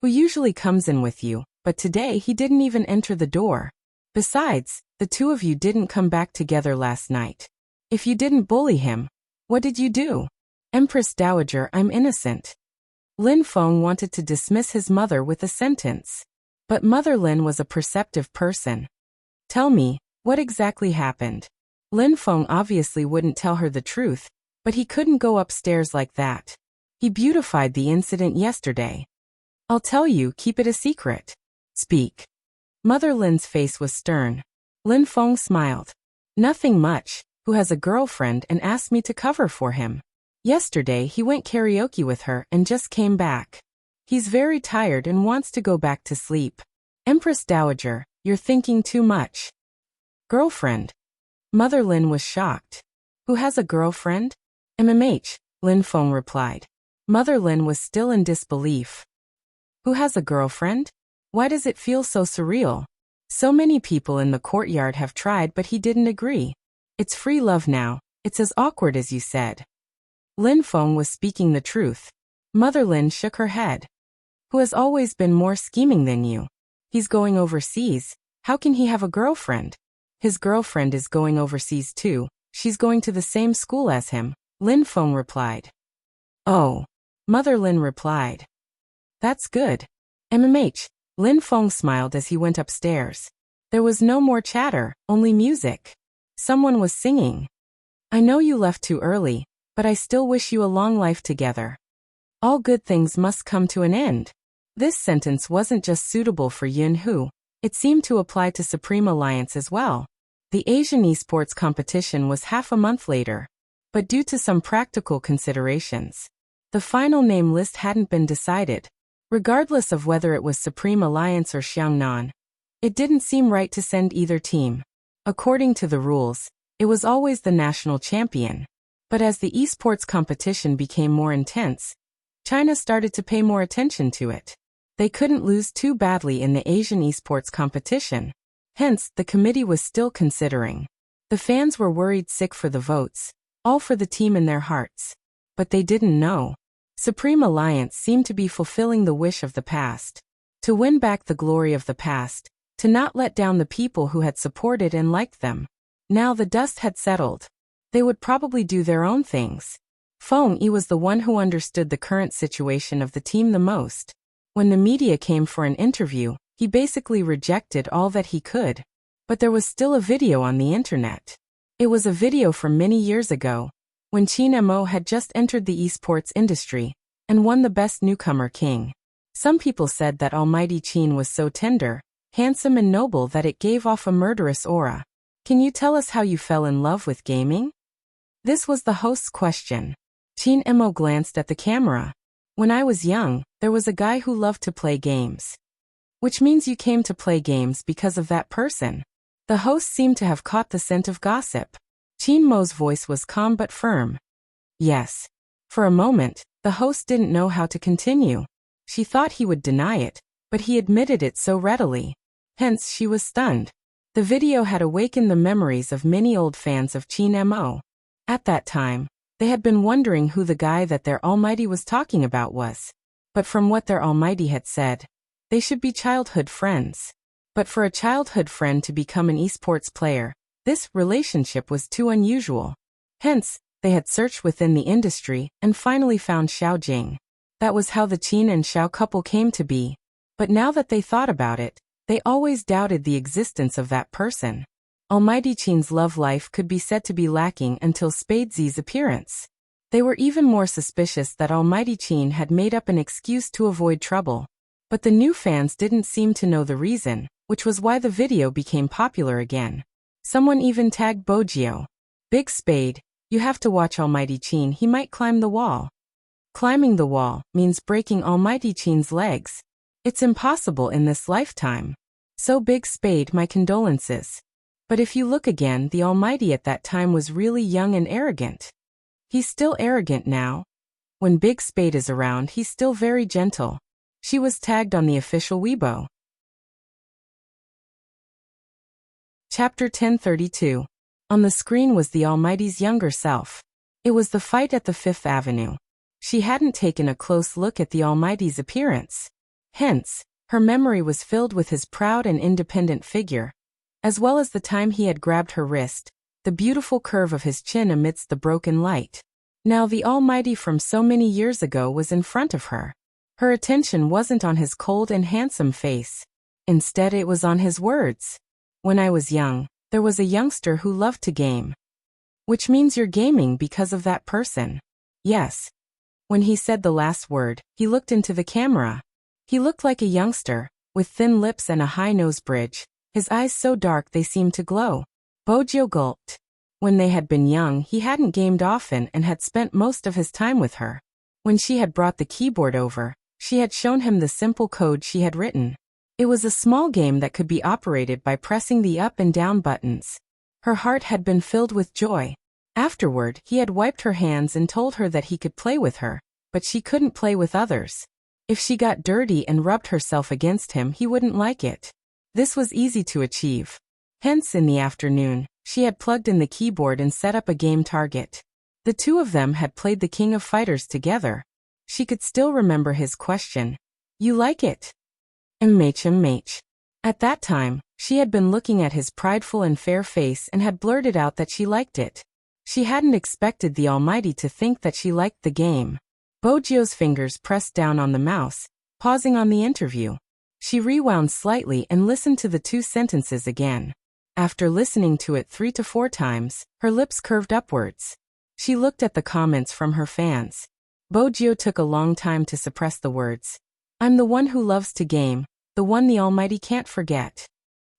Who usually comes in with you, but today he didn't even enter the door. Besides, the two of you didn't come back together last night. If you didn't bully him, what did you do? Empress Dowager, I'm innocent. Lin Feng wanted to dismiss his mother with a sentence. But Mother Lin was a perceptive person. Tell me, what exactly happened? Lin Feng obviously wouldn't tell her the truth, but he couldn't go upstairs like that. He beautified the incident yesterday. I'll tell you, keep it a secret. Speak. Mother Lin's face was stern. Lin Feng smiled. Nothing much. Who has a girlfriend and asked me to cover for him. Yesterday he went karaoke with her and just came back. He's very tired and wants to go back to sleep. Empress Dowager, you're thinking too much. Girlfriend? Mother Lin was shocked. Who has a girlfriend? MMH, Lin Feng replied. Mother Lin was still in disbelief. Who has a girlfriend? Why does it feel so surreal? So many people in the courtyard have tried, but he didn't agree. It's free love now. It's as awkward as you said. Lin Feng was speaking the truth. Mother Lin shook her head. Who has always been more scheming than you? He's going overseas. How can he have a girlfriend? His girlfriend is going overseas too. She's going to the same school as him, Lin Feng replied. Oh. Mother Lin replied. That's good. MMH, Lin Feng smiled as he went upstairs. There was no more chatter, only music. Someone was singing. I know you left too early, but I still wish you a long life together. All good things must come to an end. This sentence wasn't just suitable for Yun Hu, it seemed to apply to Supreme Alliance as well. The Asian esports competition was half a month later, but due to some practical considerations, the final name list hadn't been decided. Regardless of whether it was Supreme Alliance or Xiangnan, it didn't seem right to send either team. According to the rules, it was always the national champion. But as the esports competition became more intense, China started to pay more attention to it. They couldn't lose too badly in the Asian esports competition. Hence, the committee was still considering. The fans were worried sick for the votes, all for the team in their hearts. But they didn't know. Supreme Alliance seemed to be fulfilling the wish of the past. To win back the glory of the past, to not let down the people who had supported and liked them. Now the dust had settled. They would probably do their own things. Feng Yi was the one who understood the current situation of the team the most. When the media came for an interview, he basically rejected all that he could. But there was still a video on the internet. It was a video from many years ago, when Qin Mo had just entered the esports industry and won the Best Newcomer King. Some people said that Almighty Qin was so tender, handsome and noble that it gave off a murderous aura. Can you tell us how you fell in love with gaming? This was the host's question. Qin Mo glanced at the camera. When I was young, there was a guy who loved to play games. Which means you came to play games because of that person. The host seemed to have caught the scent of gossip. Qin Mo's voice was calm but firm. Yes. For a moment, the host didn't know how to continue. She thought he would deny it, but he admitted it so readily. Hence, she was stunned. The video had awakened the memories of many old fans of Qin Mo. At that time, they had been wondering who the guy that their Almighty was talking about was. But from what their Almighty had said, they should be childhood friends. But for a childhood friend to become an esports player, this relationship was too unusual. Hence, they had searched within the industry and finally found Xiao Jing. That was how the Qin and Xiao couple came to be. But now that they thought about it, they always doubted the existence of that person. Almighty Qin's love life could be said to be lacking until Spadesy's appearance. They were even more suspicious that Almighty Qin had made up an excuse to avoid trouble. But the new fans didn't seem to know the reason, which was why the video became popular again. Someone even tagged Bojio. Big Spade, you have to watch Almighty Qin, he might climb the wall. Climbing the wall means breaking Almighty Qin's legs. It's impossible in this lifetime. So Big Spade, my condolences. But if you look again, the Almighty at that time was really young and arrogant. He's still arrogant now. When Big Spade is around, he's still very gentle. She was tagged on the official Weibo. Chapter 1032. On the screen was the Almighty's younger self. It was the fight at the Fifth Avenue. She hadn't taken a close look at the Almighty's appearance. Hence, her memory was filled with his proud and independent figure, as well as the time he had grabbed her wrist, the beautiful curve of his chin amidst the broken light. Now the Almighty from so many years ago was in front of her. Her attention wasn't on his cold and handsome face. Instead, it was on his words. When I was young, there was a youngster who loved to game. Which means you're gaming because of that person. Yes. When he said the last word, he looked into the camera. He looked like a youngster, with thin lips and a high nose bridge, his eyes so dark they seemed to glow. Bojio gulped. When they had been young, he hadn't gamed often and had spent most of his time with her. When she had brought the keyboard over, she had shown him the simple code she had written. It was a small game that could be operated by pressing the up and down buttons. Her heart had been filled with joy. Afterward, he had wiped her hands and told her that he could play with her, but she couldn't play with others. If she got dirty and rubbed herself against him, he wouldn't like it. This was easy to achieve. Hence, in the afternoon, she had plugged in the keyboard and set up a game target. The two of them had played the King of Fighters together. She could still remember his question. You like it? Immersing. At that time, she had been looking at his prideful and fair face and had blurted out that she liked it. She hadn't expected the Almighty to think that she liked the game. Bojio's fingers pressed down on the mouse, pausing on the interview. She rewound slightly and listened to the two sentences again. After listening to it 3 to 4 times, her lips curved upwards. She looked at the comments from her fans. Bojio took a long time to suppress the words. I'm the one who loves to game, the one the Almighty can't forget.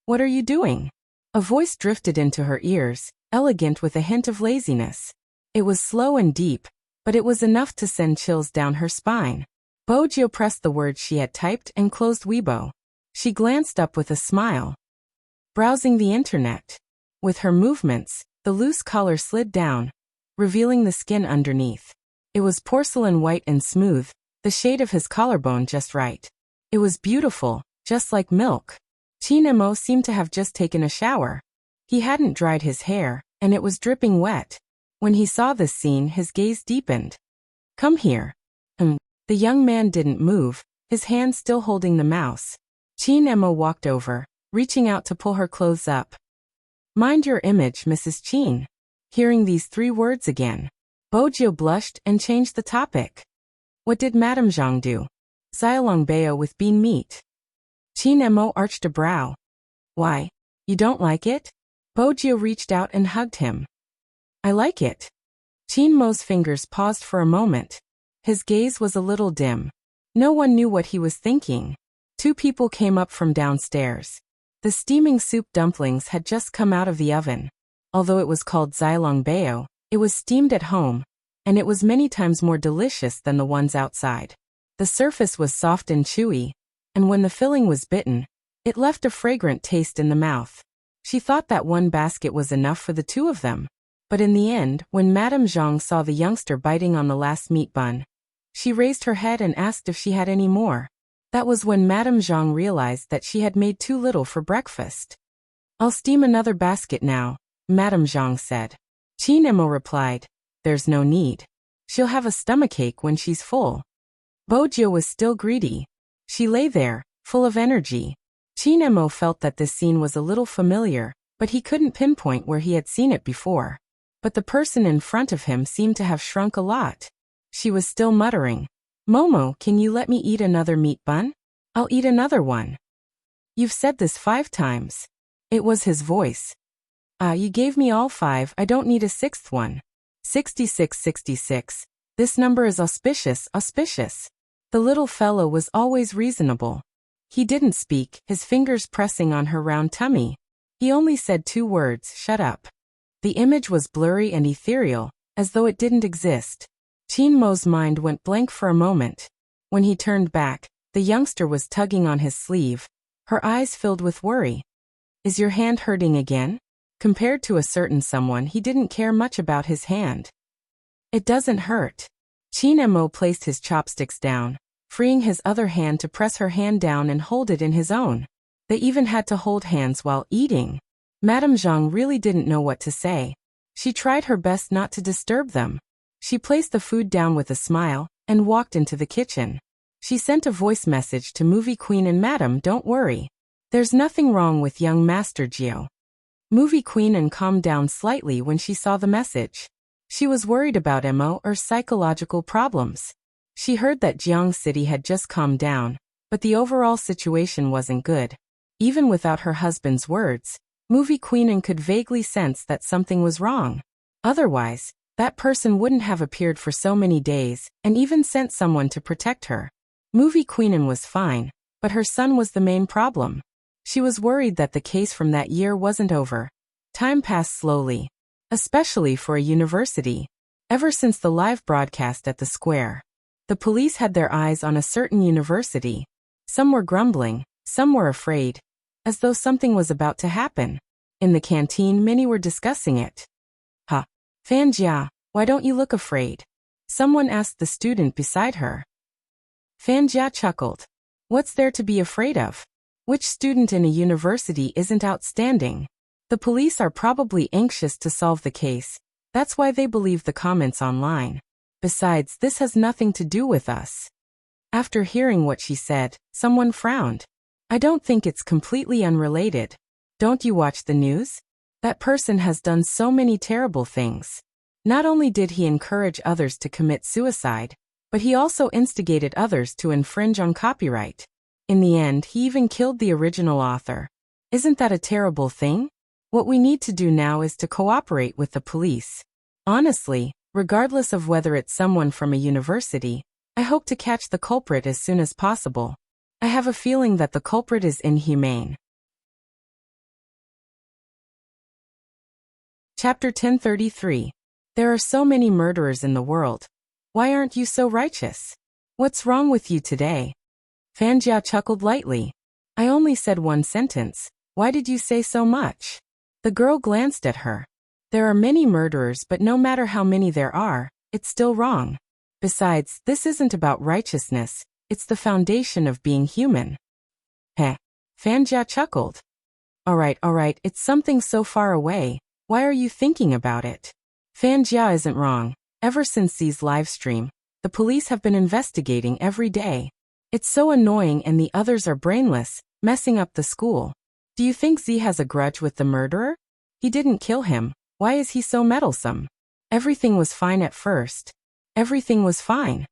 What are you doing? A voice drifted into her ears, elegant with a hint of laziness. It was slow and deep, but it was enough to send chills down her spine. Bojio pressed the words she had typed and closed Weibo. She glanced up with a smile. Browsing the internet. With her movements, the loose collar slid down, revealing the skin underneath. It was porcelain white and smooth, the shade of his collarbone just right. It was beautiful, just like milk. Chinemo seemed to have just taken a shower. He hadn't dried his hair, and it was dripping wet. When he saw this scene, his gaze deepened. Come here. The young man didn't move, his hand still holding the mouse. Chinemo walked over, reaching out to pull her clothes up. Mind your image, Mrs. Qin. Hearing these 3 words again, Bojio blushed and changed the topic. What did Madame Zhang do? Xiaolongbao with bean meat. Chinemo arched a brow. Why? You don't like it? Bojio reached out and hugged him. I like it. Chinmo's fingers paused for a moment. His gaze was a little dim. No one knew what he was thinking. 2 people came up from downstairs. The steaming soup dumplings had just come out of the oven. Although it was called Xiaolongbao, it was steamed at home, and it was many times more delicious than the ones outside. The surface was soft and chewy, and when the filling was bitten, it left a fragrant taste in the mouth. She thought that one basket was enough for the 2 of them. But in the end, when Madame Zhang saw the youngster biting on the last meat bun, she raised her head and asked if she had any more. That was when Madame Zhang realized that she had made too little for breakfast. I'll steam another basket now, Madame Zhang said. Chinemo replied, there's no need. She'll have a stomachache when she's full. Bojio was still greedy. She lay there, full of energy. Chinemo felt that this scene was a little familiar, but he couldn't pinpoint where he had seen it before. But the person in front of him seemed to have shrunk a lot. She was still muttering. Momo, can you let me eat another meat bun? I'll eat another one. You've said this 5 times. It was his voice. You gave me all 5, I don't need a 6th one. 66. This number is auspicious. The little fellow was always reasonable. He didn't speak, his fingers pressing on her round tummy. He only said 2 words, shut up. The image was blurry and ethereal, as though it didn't exist. Chin Mo's mind went blank for a moment. When he turned back, the youngster was tugging on his sleeve. Her eyes filled with worry. Is your hand hurting again? Compared to a certain someone, he didn't care much about his hand. It doesn't hurt. Chin Mo placed his chopsticks down, freeing his other hand to press her hand down and hold it in his own. They even had to hold hands while eating. Madame Zhang really didn't know what to say. She tried her best not to disturb them. She placed the food down with a smile and walked into the kitchen. She sent a voice message to Movie Queen and Madam, don't worry. There's nothing wrong with young Master Gio. Movie Queen and calmed down slightly when she saw the message. She was worried about Mo or psychological problems. She heard that Jiang City had just calmed down, but the overall situation wasn't good. Even without her husband's words, Movie Queen could vaguely sense that something was wrong. Otherwise, that person wouldn't have appeared for so many days and even sent someone to protect her. Movie Queen was fine, but her son was the main problem. She was worried that the case from that year wasn't over. Time passed slowly, especially for a university. Ever since the live broadcast at the square, the police had their eyes on a certain university. Some were grumbling, some were afraid, as though something was about to happen. In the canteen, many were discussing it. Fan Jia, why don't you look afraid? Someone asked the student beside her. Fan Jia chuckled. What's there to be afraid of? Which student in a university isn't outstanding? The police are probably anxious to solve the case. That's why they believe the comments online. Besides, this has nothing to do with us. After hearing what she said, someone frowned. I don't think it's completely unrelated. Don't you watch the news? That person has done so many terrible things. Not only did he encourage others to commit suicide, but he also instigated others to infringe on copyright. In the end, he even killed the original author. Isn't that a terrible thing? What we need to do now is to cooperate with the police. Honestly, regardless of whether it's someone from a university, I hope to catch the culprit as soon as possible. I have a feeling that the culprit is inhumane. Chapter 1033. There are so many murderers in the world. Why aren't you so righteous? What's wrong with you today? Fan Jia chuckled lightly. I only said 1 sentence. Why did you say so much? The girl glanced at her. There are many murderers, but no matter how many there are, it's still wrong. Besides, this isn't about righteousness, it's the foundation of being human. Heh. Fan Jia chuckled. Alright, it's something so far away. Why are you thinking about it? Fan Jia isn't wrong. Ever since Z's livestream, the police have been investigating every day. It's so annoying and the others are brainless, messing up the school. Do you think Z has a grudge with the murderer? He didn't kill him. Why is he so meddlesome? Everything was fine at first. Everything was fine.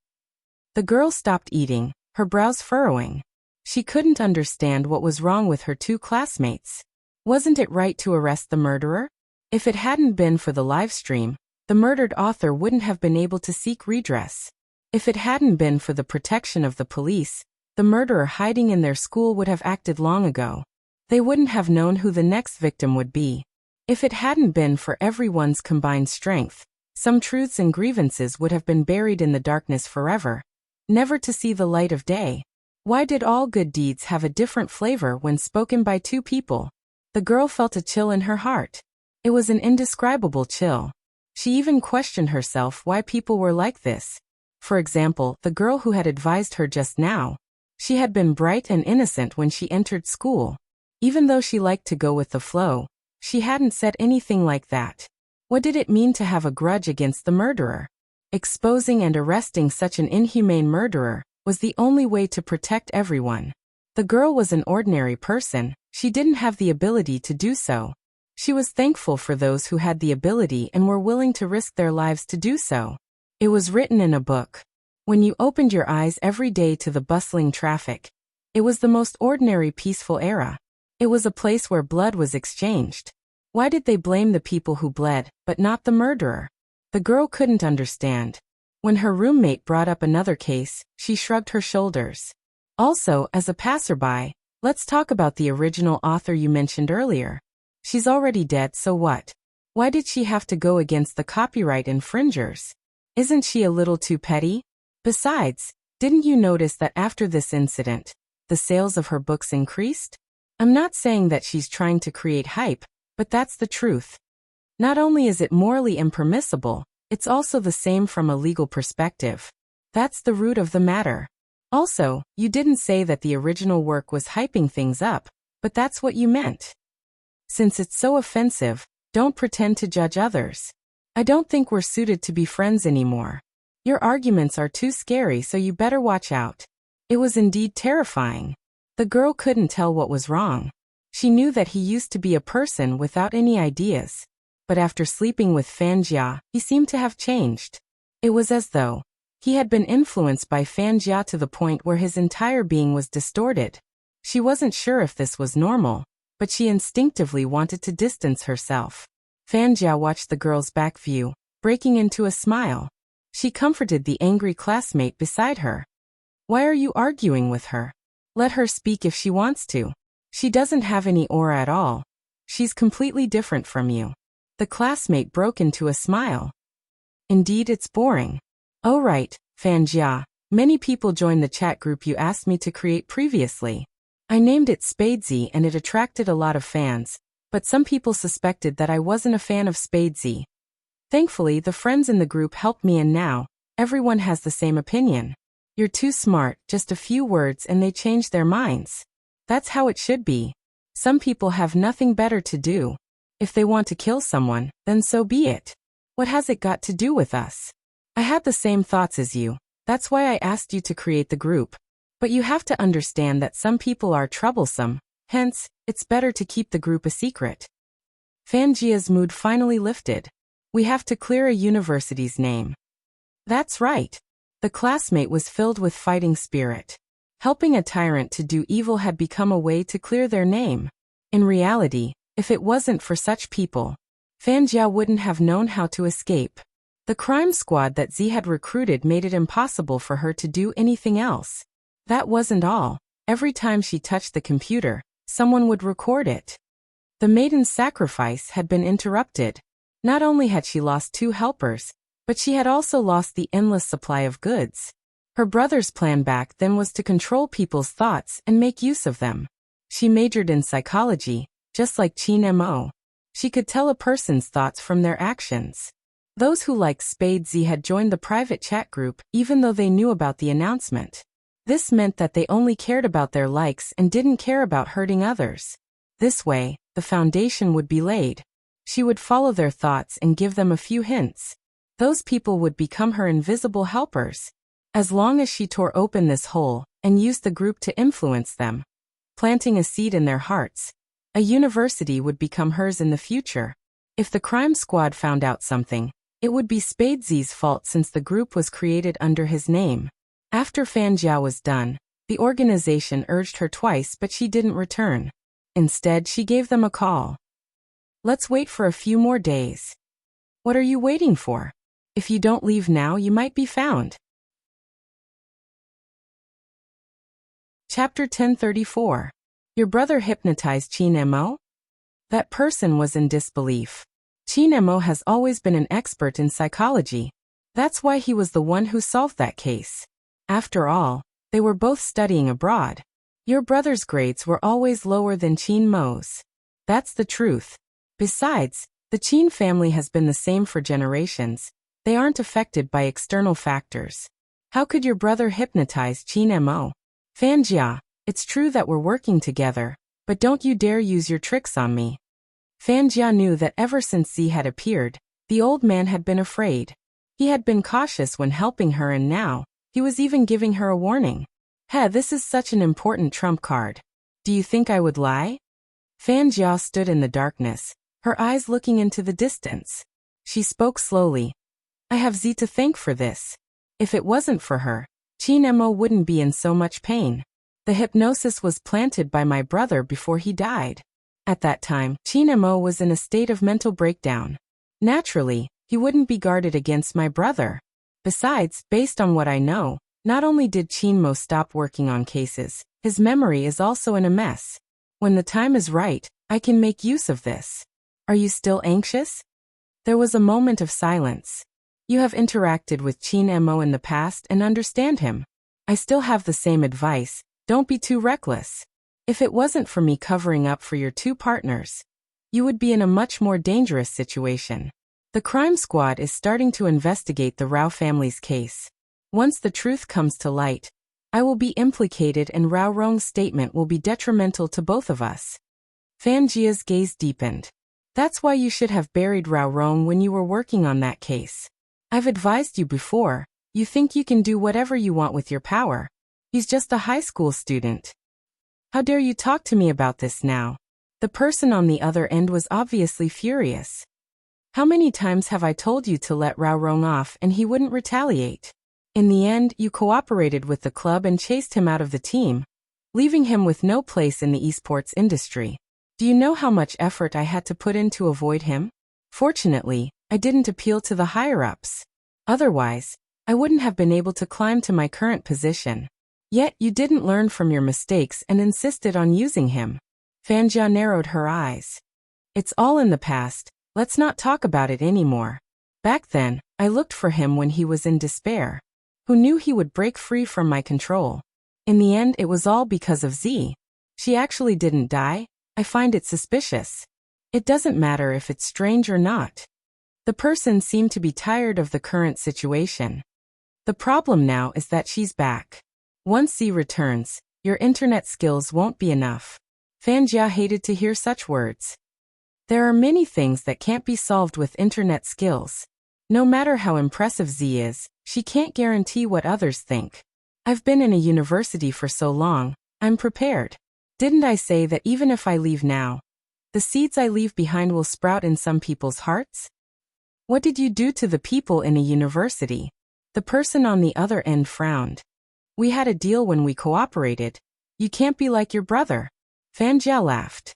The girl stopped eating, her brows furrowing. She couldn't understand what was wrong with her 2 classmates. Wasn't it right to arrest the murderer? If it hadn't been for the live stream, the murdered author wouldn't have been able to seek redress. If it hadn't been for the protection of the police, the murderer hiding in their school would have acted long ago. They wouldn't have known who the next victim would be. If it hadn't been for everyone's combined strength, some truths and grievances would have been buried in the darkness forever, never to see the light of day. Why did all good deeds have a different flavor when spoken by 2 people? The girl felt a chill in her heart. It was an indescribable chill. She even questioned herself why people were like this. For example, the girl who had advised her just now. She had been bright and innocent when she entered school. Even though she liked to go with the flow, she hadn't said anything like that. What did it mean to have a grudge against the murderer? Exposing and arresting such an inhumane murderer was the only way to protect everyone. The girl was an ordinary person, she didn't have the ability to do so. She was thankful for those who had the ability and were willing to risk their lives to do so. It was written in a book. When you opened your eyes every day to the bustling traffic, it was the most ordinary peaceful era. It was a place where blood was exchanged. Why did they blame the people who bled, but not the murderer? The girl couldn't understand. When her roommate brought up another case, she shrugged her shoulders. Also, as a passerby, let's talk about the original author you mentioned earlier. She's already dead, so what? Why did she have to go against the copyright infringers? Isn't she a little too petty? Besides, didn't you notice that after this incident, the sales of her books increased? I'm not saying that she's trying to create hype, but that's the truth. Not only is it morally impermissible, it's also the same from a legal perspective. That's the root of the matter. Also, you didn't say that the original work was hyping things up, but that's what you meant. Since it's so offensive, don't pretend to judge others. I don't think we're suited to be friends anymore. Your arguments are too scary, so you better watch out. It was indeed terrifying. The girl couldn't tell what was wrong. She knew that he used to be a person without any ideas. But after sleeping with Fanjia, he seemed to have changed. It was as though he had been influenced by Fanjia to the point where his entire being was distorted. She wasn't sure if this was normal, but she instinctively wanted to distance herself. Fanjia watched the girl's back view, breaking into a smile. She comforted the angry classmate beside her. Why are you arguing with her? Let her speak if she wants to. She doesn't have any aura at all. She's completely different from you. The classmate broke into a smile. Indeed, it's boring. Oh right, Fanjia. Many people joined the chat group you asked me to create previously. I named it Spadesy and it attracted a lot of fans, but some people suspected that I wasn't a fan of Spadesy. Thankfully, the friends in the group helped me and now, everyone has the same opinion. You're too smart, just a few words and they change their minds. That's how it should be. Some people have nothing better to do. If they want to kill someone, then so be it. What has it got to do with us? I had the same thoughts as you. That's why I asked you to create the group. But you have to understand that some people are troublesome, hence, it's better to keep the group a secret. Fanjia's mood finally lifted. We have to clear a university's name. That's right. The classmate was filled with fighting spirit. Helping a tyrant to do evil had become a way to clear their name. In reality, if it wasn't for such people, Fanjia wouldn't have known how to escape. The crime squad that Z had recruited made it impossible for her to do anything else. That wasn't all. Every time she touched the computer, someone would record it. The maiden's sacrifice had been interrupted. Not only had she lost 2 helpers, but she had also lost the endless supply of goods. Her brother's plan back then was to control people's thoughts and make use of them. She majored in psychology, just like Chin Mo. She could tell a person's thoughts from their actions. Those who liked Spadesy had joined the private chat group even though they knew about the announcement. This meant that they only cared about their likes and didn't care about hurting others. This way, the foundation would be laid. She would follow their thoughts and give them a few hints. Those people would become her invisible helpers. As long as she tore open this hole and used the group to influence them, planting a seed in their hearts, a university would become hers in the future. If the crime squad found out something, it would be Spadesy's fault since the group was created under his name. After Fanjia was done, the organization urged her twice but she didn't return. Instead, she gave them a call. Let's wait for a few more days. What are you waiting for? If you don't leave now, you might be found. Chapter 1034. Your brother hypnotized Chin Mo? That person was in disbelief. Chin Mo has always been an expert in psychology. That's why he was the one who solved that case. After all, they were both studying abroad. Your brother's grades were always lower than Chin Mo's. That's the truth. Besides, the Chin family has been the same for generations. They aren't affected by external factors. How could your brother hypnotize Chin Mo? Fanjia, it's true that we're working together, but don't you dare use your tricks on me. Fanjia knew that ever since Z had appeared, the old man had been afraid. He had been cautious when helping her and now, he was even giving her a warning. This is such an important trump card. Do you think I would lie? Fanjia stood in the darkness, her eyes looking into the distance. She spoke slowly. I have Z to thank for this. If it wasn't for her, Chin Mo wouldn't be in so much pain. The hypnosis was planted by my brother before he died. At that time, Chin Mo was in a state of mental breakdown. Naturally, he wouldn't be guarded against my brother. Besides, based on what I know, not only did Chin Mo stop working on cases, his memory is also in a mess. When the time is right, I can make use of this. Are you still anxious? There was a moment of silence. You have interacted with Chin Mo in the past and understand him. I still have the same advice, don't be too reckless. If it wasn't for me covering up for your two partners, you would be in a much more dangerous situation. The crime squad is starting to investigate the Rao family's case. Once the truth comes to light, I will be implicated and Rao Rong's statement will be detrimental to both of us. Fan Jia's gaze deepened. That's why you should have buried Rao Rong when you were working on that case. I've advised you before, you think you can do whatever you want with your power. He's just a high school student. How dare you talk to me about this now? The person on the other end was obviously furious. How many times have I told you to let Rao Rong off and he wouldn't retaliate? In the end, you cooperated with the club and chased him out of the team, leaving him with no place in the esports industry. Do you know how much effort I had to put in to avoid him? Fortunately, I didn't appeal to the higher-ups. Otherwise, I wouldn't have been able to climb to my current position. Yet you didn't learn from your mistakes and insisted on using him. Fanjia narrowed her eyes. It's all in the past, let's not talk about it anymore. Back then, I looked for him when he was in despair. Who knew he would break free from my control? In the end, it was all because of Z. She actually didn't die? I find it suspicious. It doesn't matter if it's strange or not. The person seemed to be tired of the current situation. The problem now is that she's back. Once Z returns, your internet skills won't be enough. Fanjia hated to hear such words. There are many things that can't be solved with internet skills. No matter how impressive Z is, she can't guarantee what others think. I've been in a university for so long, I'm prepared. Didn't I say that even if I leave now, the seeds I leave behind will sprout in some people's hearts? What did you do to the people in a university? The person on the other end frowned. We had a deal when we cooperated. You can't be like your brother. Fanjia laughed.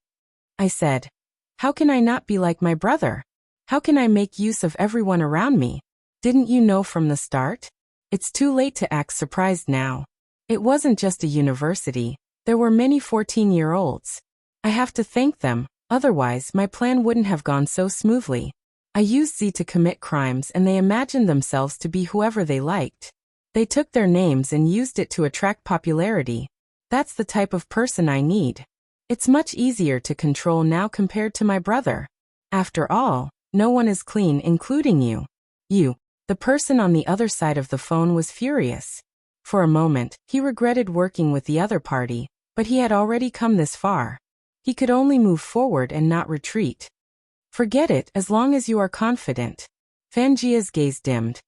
I said, how can I not be like my brother? How can I make use of everyone around me? Didn't you know from the start? It's too late to act surprised now. It wasn't just a university. There were many 14-year-olds. I have to thank them, otherwise my plan wouldn't have gone so smoothly. I used Z to commit crimes and they imagined themselves to be whoever they liked. They took their names and used it to attract popularity. That's the type of person I need. It's much easier to control now compared to my brother. After all, no one is clean, including you. You. The person on the other side of the phone was furious. For a moment, he regretted working with the other party, but he had already come this far. He could only move forward and not retreat. Forget it as long as you are confident. Fanjia's gaze dimmed.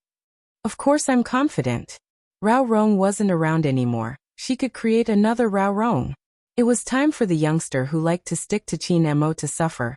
Of course I'm confident. Rao Rong wasn't around anymore. She could create another Rao Rong. It was time for the youngster who liked to stick to Chin Mo to suffer.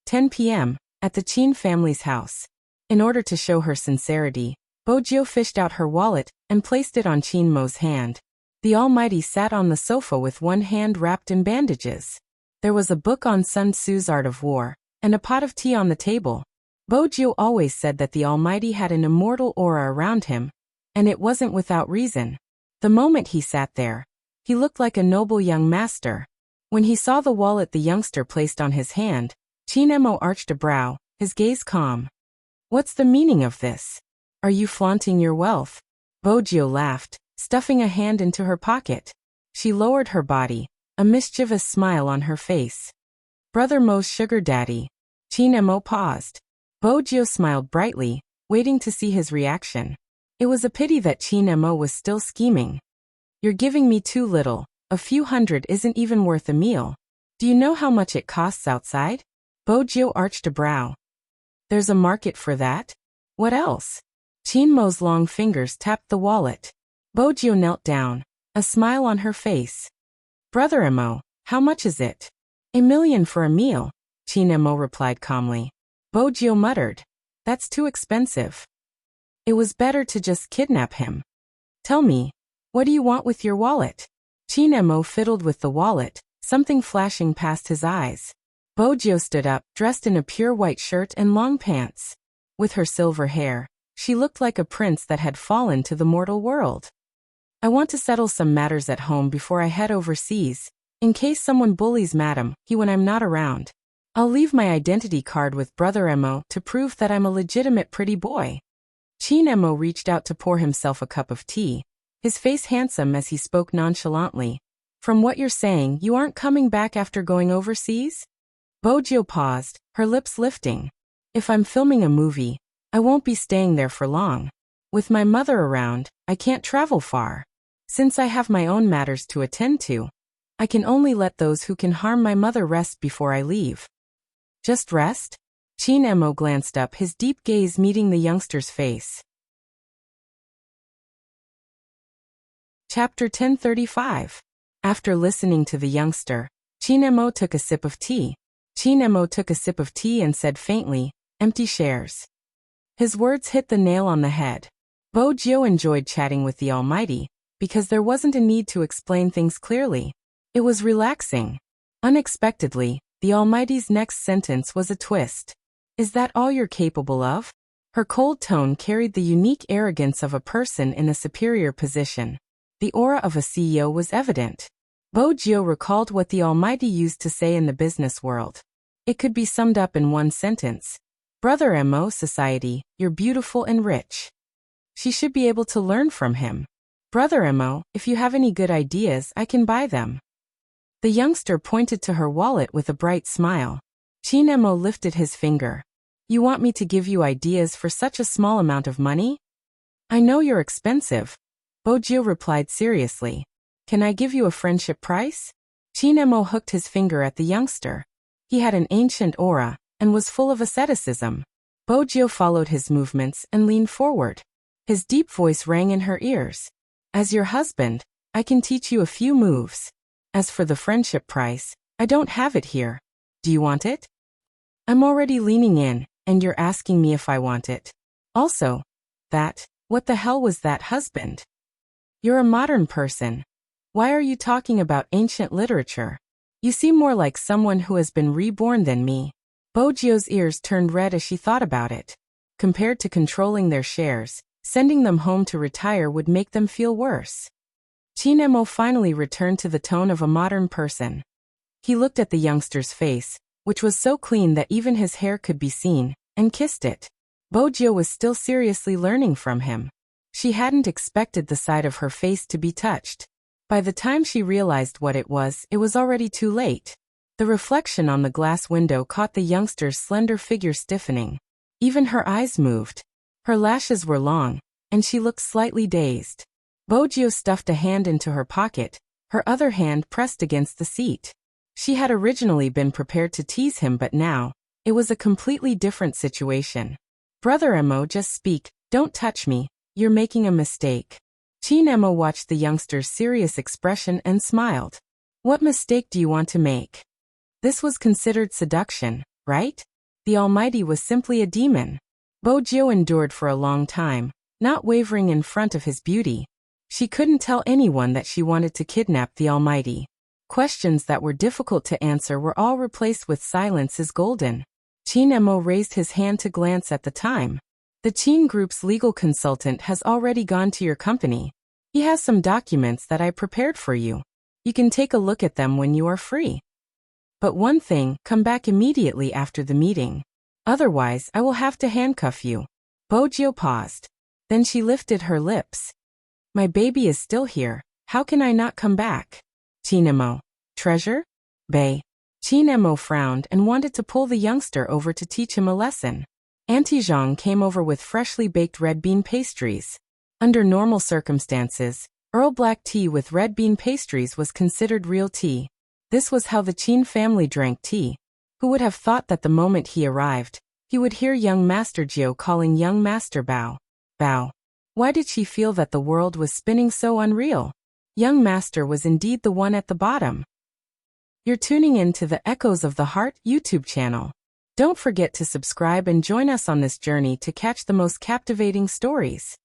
10 p.m. at the Chin family's house. In order to show her sincerity, Bojiu fished out her wallet and placed it on Chin Mo's hand. The Almighty sat on the sofa with one hand wrapped in bandages. There was a book on Sun Tzu's Art of War, and a pot of tea on the table. Bojiu always said that the Almighty had an immortal aura around him, and it wasn't without reason. The moment he sat there, he looked like a noble young master. When he saw the wallet the youngster placed on his hand, Chin Mo arched a brow, his gaze calm. What's the meaning of this? Are you flaunting your wealth? Bojiu laughed, stuffing a hand into her pocket. She lowered her body, a mischievous smile on her face. Brother Mo's sugar daddy. Chin Mo paused. Bojiu smiled brightly, waiting to see his reaction. It was a pity that Chin Mo was still scheming. You're giving me too little. A few hundred isn't even worth a meal. Do you know how much it costs outside? Bojiu arched a brow. There's a market for that? What else? Chin Mo's long fingers tapped the wallet. Bojiu knelt down, a smile on her face. Brother Mo, how much is it? $1 million for a meal, Chin Mo replied calmly. Bojiu muttered. That's too expensive. It was better to just kidnap him. Tell me, what do you want with your wallet? Chinemo fiddled with the wallet, something flashing past his eyes. Bojio stood up, dressed in a pure white shirt and long pants. With her silver hair, she looked like a prince that had fallen to the mortal world. I want to settle some matters at home before I head overseas, in case someone bullies Madam He when I'm not around. I'll leave my identity card with Brother Emo to prove that I'm a legitimate pretty boy. Chinemo reached out to pour himself a cup of tea, his face handsome as he spoke nonchalantly. From what you're saying, you aren't coming back after going overseas? Bojio paused, her lips lifting. If I'm filming a movie, I won't be staying there for long. With my mother around, I can't travel far. Since I have my own matters to attend to, I can only let those who can harm my mother rest before I leave. Just rest? Chinemo glanced up, his deep gaze meeting the youngster's face. Chapter 1035. After listening to the youngster, Chinemo took a sip of tea. Chinemo took a sip of tea and said faintly, "Empty shares." His words hit the nail on the head. Bojio enjoyed chatting with the Almighty, because there wasn't a need to explain things clearly. It was relaxing. Unexpectedly, the Almighty's next sentence was a twist. "Is that all you're capable of?" Her cold tone carried the unique arrogance of a person in a superior position. The aura of a CEO was evident. Bojio recalled what the Almighty used to say in the business world. It could be summed up in one sentence. Brother Emo, society, you're beautiful and rich. She should be able to learn from him. Brother Emo, if you have any good ideas, I can buy them. The youngster pointed to her wallet with a bright smile. Chinemo lifted his finger. You want me to give you ideas for such a small amount of money? I know you're expensive. Bojio replied seriously. Can I give you a friendship price? Chinemo hooked his finger at the youngster. He had an ancient aura, and was full of asceticism. Bojio followed his movements and leaned forward. His deep voice rang in her ears. As your husband, I can teach you a few moves. As for the friendship price, I don't have it here. Do you want it? I'm already leaning in, and you're asking me if I want it. Also, what the hell was that husband? You're a modern person. Why are you talking about ancient literature? You seem more like someone who has been reborn than me. Bojio's ears turned red as she thought about it. Compared to controlling their shares, sending them home to retire would make them feel worse. Chinemo finally returned to the tone of a modern person. He looked at the youngster's face, which was so clean that even his hair could be seen, and kissed it. Bojio was still seriously learning from him. She hadn't expected the side of her face to be touched. By the time she realized what it was already too late. The reflection on the glass window caught the youngster's slender figure stiffening. Even her eyes moved. Her lashes were long, and she looked slightly dazed. Bojio stuffed a hand into her pocket, her other hand pressed against the seat. She had originally been prepared to tease him, but now, it was a completely different situation. Brother Emo, just speak, don't touch me, you're making a mistake. Chinemo watched the youngster's serious expression and smiled. What mistake do you want to make? This was considered seduction, right? The Almighty was simply a demon. Bojio endured for a long time, not wavering in front of his beauty. She couldn't tell anyone that she wanted to kidnap the Almighty. Questions that were difficult to answer were all replaced with silence is golden. Chinemo raised his hand to glance at the time. The Chin Group's legal consultant has already gone to your company. He has some documents that I prepared for you. You can take a look at them when you are free. But one thing, come back immediately after the meeting. Otherwise, I will have to handcuff you. Bojio paused. Then she lifted her lips. My baby is still here. How can I not come back? Chinemo. Treasure? Bae. Chinemo frowned and wanted to pull the youngster over to teach him a lesson. Auntie Zhang came over with freshly baked red bean pastries. Under normal circumstances, Earl Black tea with red bean pastries was considered real tea. This was how the Chin family drank tea. Who would have thought that the moment he arrived, he would hear young Master Jiao calling young Master Bao. Bao. Why did she feel that the world was spinning so unreal? Young Master was indeed the one at the bottom. You're tuning in to the Echoes of the Heart YouTube channel. Don't forget to subscribe and join us on this journey to catch the most captivating stories.